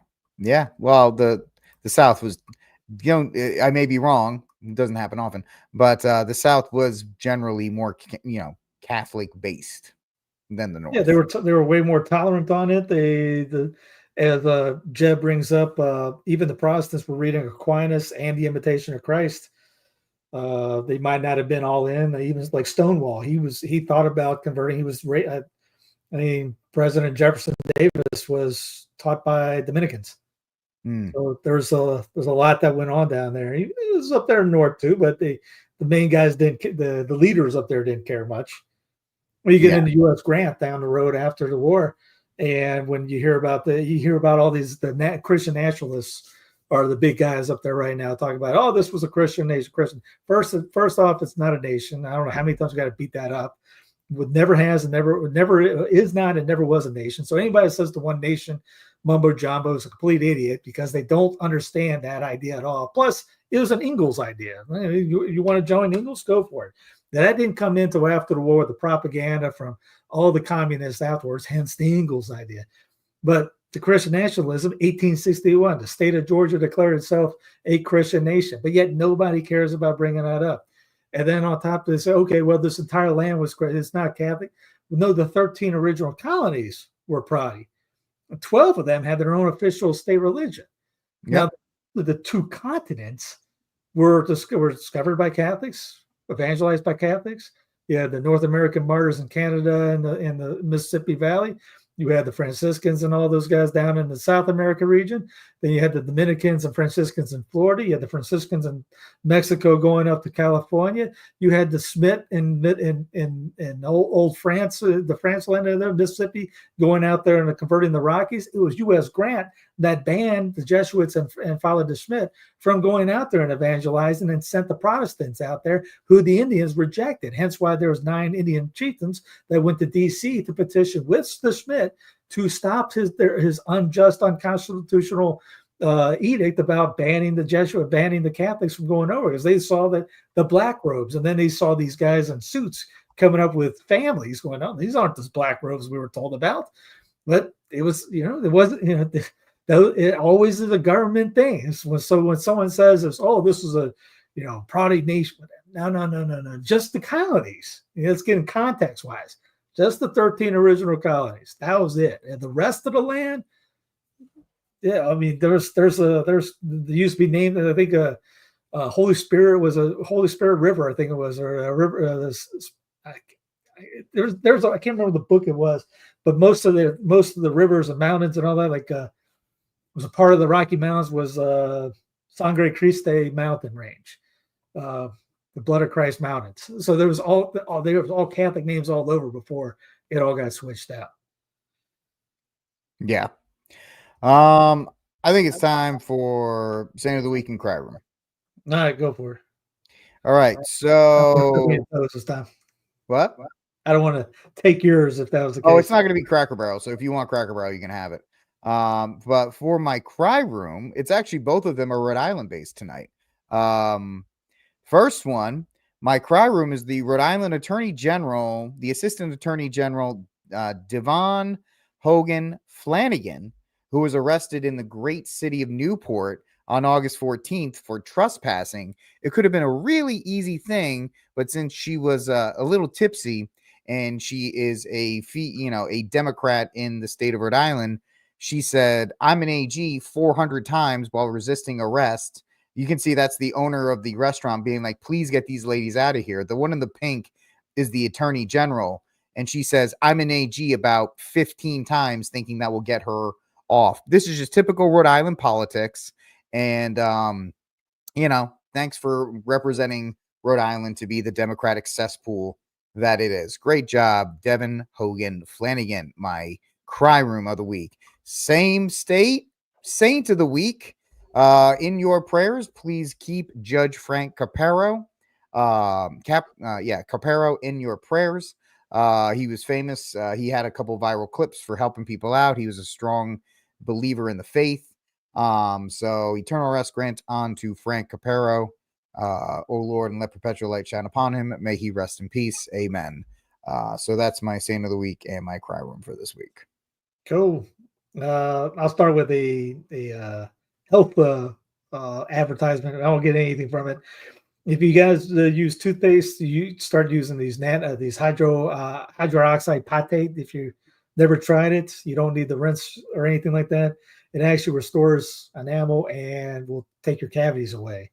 Well, the South was, I may be wrong. It doesn't happen often, but the South was generally more, Catholic based than the North. Yeah, they were way more tolerant on it. As Jeb brings up, even the Protestants were reading Aquinas and the Imitation of Christ. They might not have been all in. Even like Stonewall, he thought about converting. He was, President Jefferson Davis was taught by Dominicans. So there's a lot that went on down there. He was up there north too, but the main guys didn't. The leaders up there didn't care much. When you get into U.S. Grant down the road after the war, and when you hear about all these Christian nationalists are the big guys up there right now talking about, oh, this was a Christian nation. First off, it's not a nation. I don't know how many times we got to beat that up. never has and never is not and never was a nation. So anybody that says the one nation mumbo jumbo is a complete idiot because they don't understand that idea at all. Plus, it was an Ingalls idea. You want to join Ingalls? Go for it. That didn't come into after the war with the propaganda from all the communists afterwards, hence the Ingalls idea. But the Christian nationalism, 1861, the state of Georgia declared itself a Christian nation, but yet nobody cares about bringing that up. And then on top of this, okay, well, this entire land was Christian. It's not Catholic. No, the 13 original colonies were Protestant. 12 of them had their own official state religion. Yep. Now, the two continents were discovered by Catholics, evangelized by Catholics. You had the North American martyrs in Canada and the Mississippi Valley. You had the Franciscans and all those guys down in the South America region. Then you had the Dominicans and Franciscans in Florida. You had the Franciscans in Mexico going up to California. You had the Smith in old France, the France land of the Mississippi, going out there and converting the Rockies. It was U.S. Grant that banned the Jesuits and followed the Schmidt from going out there and evangelizing and sent the Protestants out there who the Indians rejected. Hence why there was 9 Indian chieftains that went to D.C. to petition with the Schmidt to stop his unjust, unconstitutional edict about banning the Catholics from going over, because they saw that the black robes, and then they saw these guys in suits coming up with families going, oh, these aren't those black robes we were told about. But it was, it wasn't, it always is a government thing. So when someone says, oh, this is a, Protestant nation, no, just the colonies. Let's get in context wise. Just the 13 original colonies. That was it. And the rest of the land, yeah, I mean, there used to be named, I think, Holy Spirit was a Holy Spirit River, I think it was, or a river. There's I can't remember the book it was, but most of the rivers and mountains and all that, like, was a part of the Rocky Mountains was Sangre Christ mountain range. The Blood of Christ Mountains. So there was all Catholic names all over before it all got switched out. Yeah. I think it's time for Saint of the Week and Cry Room. All right, go for it. All right. So this time. What? I don't want to take yours if that was the case. Oh, it's not going to be Cracker Barrel. So if you want Cracker Barrel, you can have it. But for my Cry Room, it's actually both of them are Rhode Island based tonight. First one, my Cry Room is the Rhode Island Attorney General, the Assistant Attorney General, Devon Hogan Flanagan, who was arrested in the great city of Newport on August 14th for trespassing. It could have been a really easy thing, but since she was a little tipsy and she is a Democrat in the state of Rhode Island, she said, "I'm an AG" 400 times while resisting arrest. You can see that's the owner of the restaurant being like, please get these ladies out of here. The one in the pink is the Attorney General. And she says, "I'm an AG" about 15 times, thinking that will get her off. This is just typical Rhode Island politics. And, thanks for representing Rhode Island to be the Democratic cesspool that it is. Great job, Devon Hogan Flanagan, my Cry Room of the Week. Same state, Saint of the Week. In your prayers, please keep Judge Frank Caparo. Caparo in your prayers. He was famous. He had a couple viral clips for helping people out. He was a strong believer in the faith. So eternal rest grant unto Frank Caparo. O Lord, and let perpetual light shine upon him. May he rest in peace. Amen. So that's my Saint of the Week and my Cry Room for this week. Cool. I'll start with the health advertisement. I don't get anything from it. If you guys use toothpaste, you start using these hydroxide patate. If you never tried it, you don't need the rinse or anything like that. It actually restores enamel and will take your cavities away.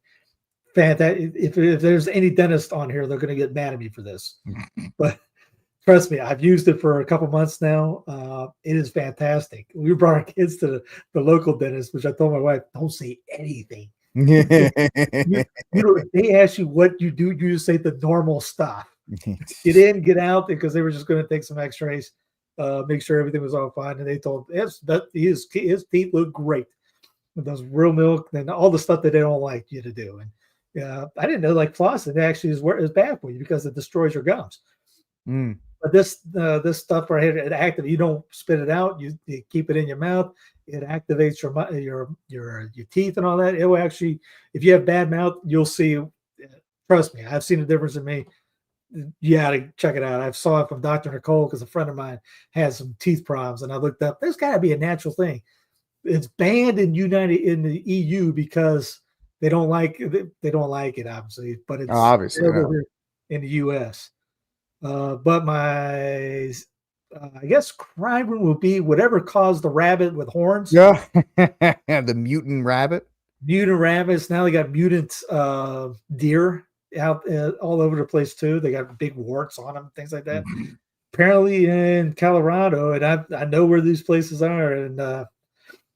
Fantastic. If there's any dentist on here, they're going to get mad at me for this. But trust me, I've used it for a couple months now. It is fantastic. We brought our kids to the local dentist, which I told my wife, don't say anything. They ask you what you do, you just say the normal stuff. Get in, get out, because they were just going to take some x-rays, make sure everything was all fine. And they told his teeth look great. With those real milk and all the stuff that they don't like you to do. And I didn't know, like, flossing actually is bad for you because it destroys your gums. But this stuff right here, it activates. You don't spit it out. You keep it in your mouth. It activates your teeth and all that. It will actually, if you have bad mouth, you'll see. Trust me, I've seen a difference in me. You got to check it out. I saw it from Dr. Nicole because a friend of mine has some teeth problems, and I looked up. There's got to be a natural thing. It's banned in the EU because they don't like it, obviously, but it's Obviously, available here in the US. But my I guess crime room will be whatever caused the rabbit with horns. yeah. The mutant rabbit. Mutant rabbits. Now they got mutant deer out all over the place too. They got big warts on them, things like that. Apparently in Colorado, and I know where these places are, and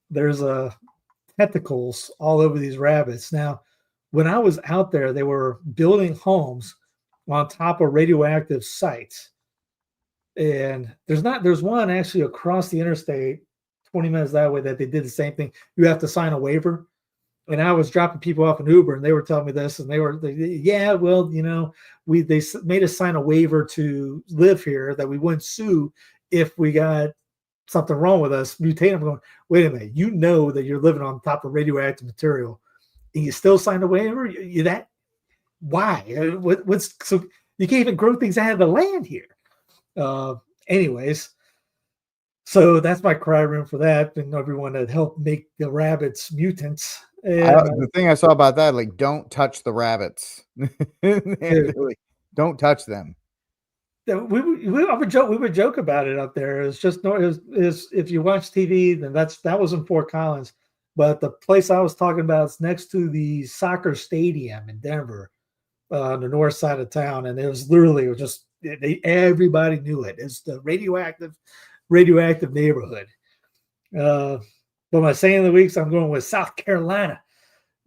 there's tentacles all over these rabbits. Now, when I was out there, they were building homes on top of radioactive sites. And there's one actually across the interstate, 20 minutes that way, that they did the same thing. You have to sign a waiver. And I was dropping people off in Uber, and they were telling me this, and yeah, well, they made us sign a waiver to live here that we wouldn't sue if we got something wrong with us, mutate. I'm going, wait a minute, you know that you're living on top of radioactive material, and you still sign a waiver? Why? What's so you can't even grow things out of the land here. Anyways, so that's my cry room for that, and everyone that helped make the rabbits mutants. And the thing I saw about that, like, don't touch the rabbits. Don't touch them. We would joke about it up there. It's just if you watch TV, then that was in Fort Collins, but the place I was talking about is next to the soccer stadium in Denver, on the north side of town, and it was just everybody knew it. It's the radioactive neighborhood. But my saying of the weeks, I'm going with South Carolina,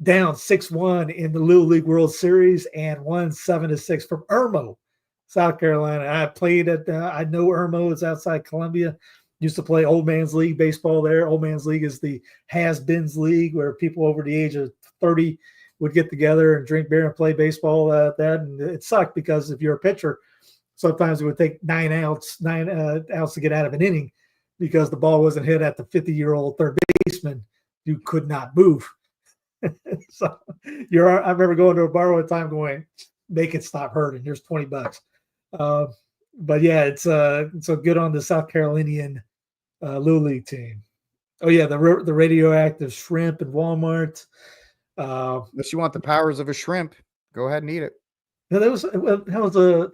down 6-1 in the Little League World Series and won 7-6 from Irmo, South Carolina. I played at I know Irmo. It's outside Columbia. Used to play Old Man's League baseball there. Old Man's League is the has-beens league where people over the age of 30 would get together and drink beer and play baseball at that. And it sucked because if you're a pitcher, sometimes it would take 9 outs to get out of an inning because the ball wasn't hit at the 50-year-old third baseman who could not move. So I remember going to a bar one time going, make it stop hurting. Here's $20. But yeah, it's so good on the South Carolinian Little League team. Oh yeah, the radioactive shrimp in Walmart. Unless you want the powers of a shrimp, go ahead and eat it. No,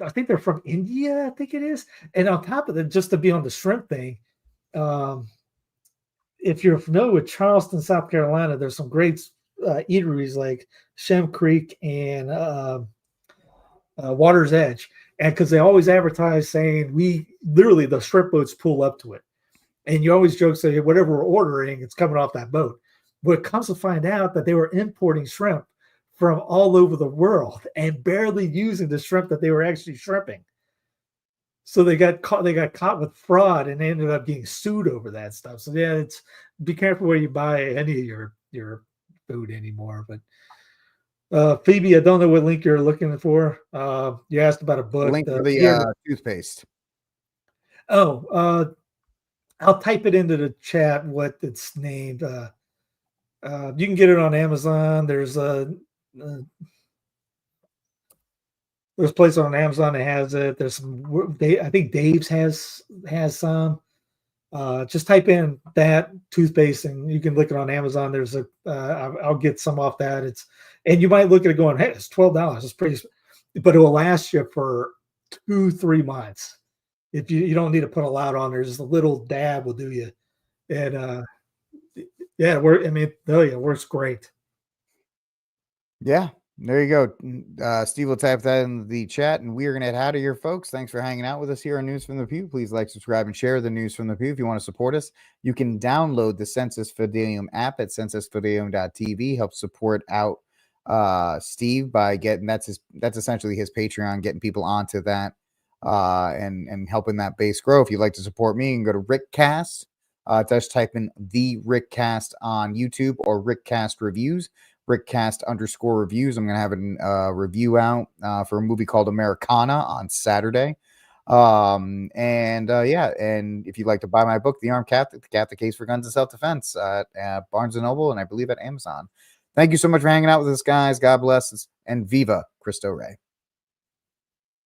I think they're from India, I think it is. And on top of that, just to be on the shrimp thing, if you're familiar with Charleston, South Carolina, there's some great eateries like Shem Creek and Water's Edge. And because they always advertise saying the shrimp boats pull up to it. And you always joke, say, whatever we're ordering, it's coming off that boat. But it comes to find out that they were importing shrimp from all over the world and barely using the shrimp that they were actually shrimping. So they got caught with fraud, and they ended up getting sued over that stuff. So yeah, be careful where you buy any of your food anymore. But Phoebe, I don't know what link you're looking for. You asked about a book. Link for the toothpaste. Oh, I'll type it into the chat what it's named. You can get it on Amazon. There's a place on Amazon that has it. There's some. I think Dave's has some. Just type in that toothpaste, and you can look it on Amazon. There's I'll get some off that. And you might look at it going, hey, it's $12. It's pretty, but it will last you for 2-3 months. If you don't need to put a lot on there, just a little dab will do you. And yeah, it works great. Yeah, there you go. Steve will type that in the chat, and we are going to head out of here, folks. Thanks for hanging out with us here on News from the Pew. Please like, subscribe, and share the News from the Pew. If you want to support us, you can download the Sensus Fidelium app at sensusfidelium.tv. Help support out Steve by getting that's essentially his Patreon, getting people onto that and helping that base grow. If you'd like to support me, you can go to Rickcast. Just type in the Rickcast on YouTube or Rickcast Reviews. Rickcast_reviews. I'm going to have a review out for a movie called Americana on Saturday. Yeah, and if you'd like to buy my book, The Armed Catholic, The Case for Guns and Self-Defense, at Barnes & Noble, and I believe at Amazon. Thank you so much for hanging out with us, guys. God bless us, and Viva Cristo Rey.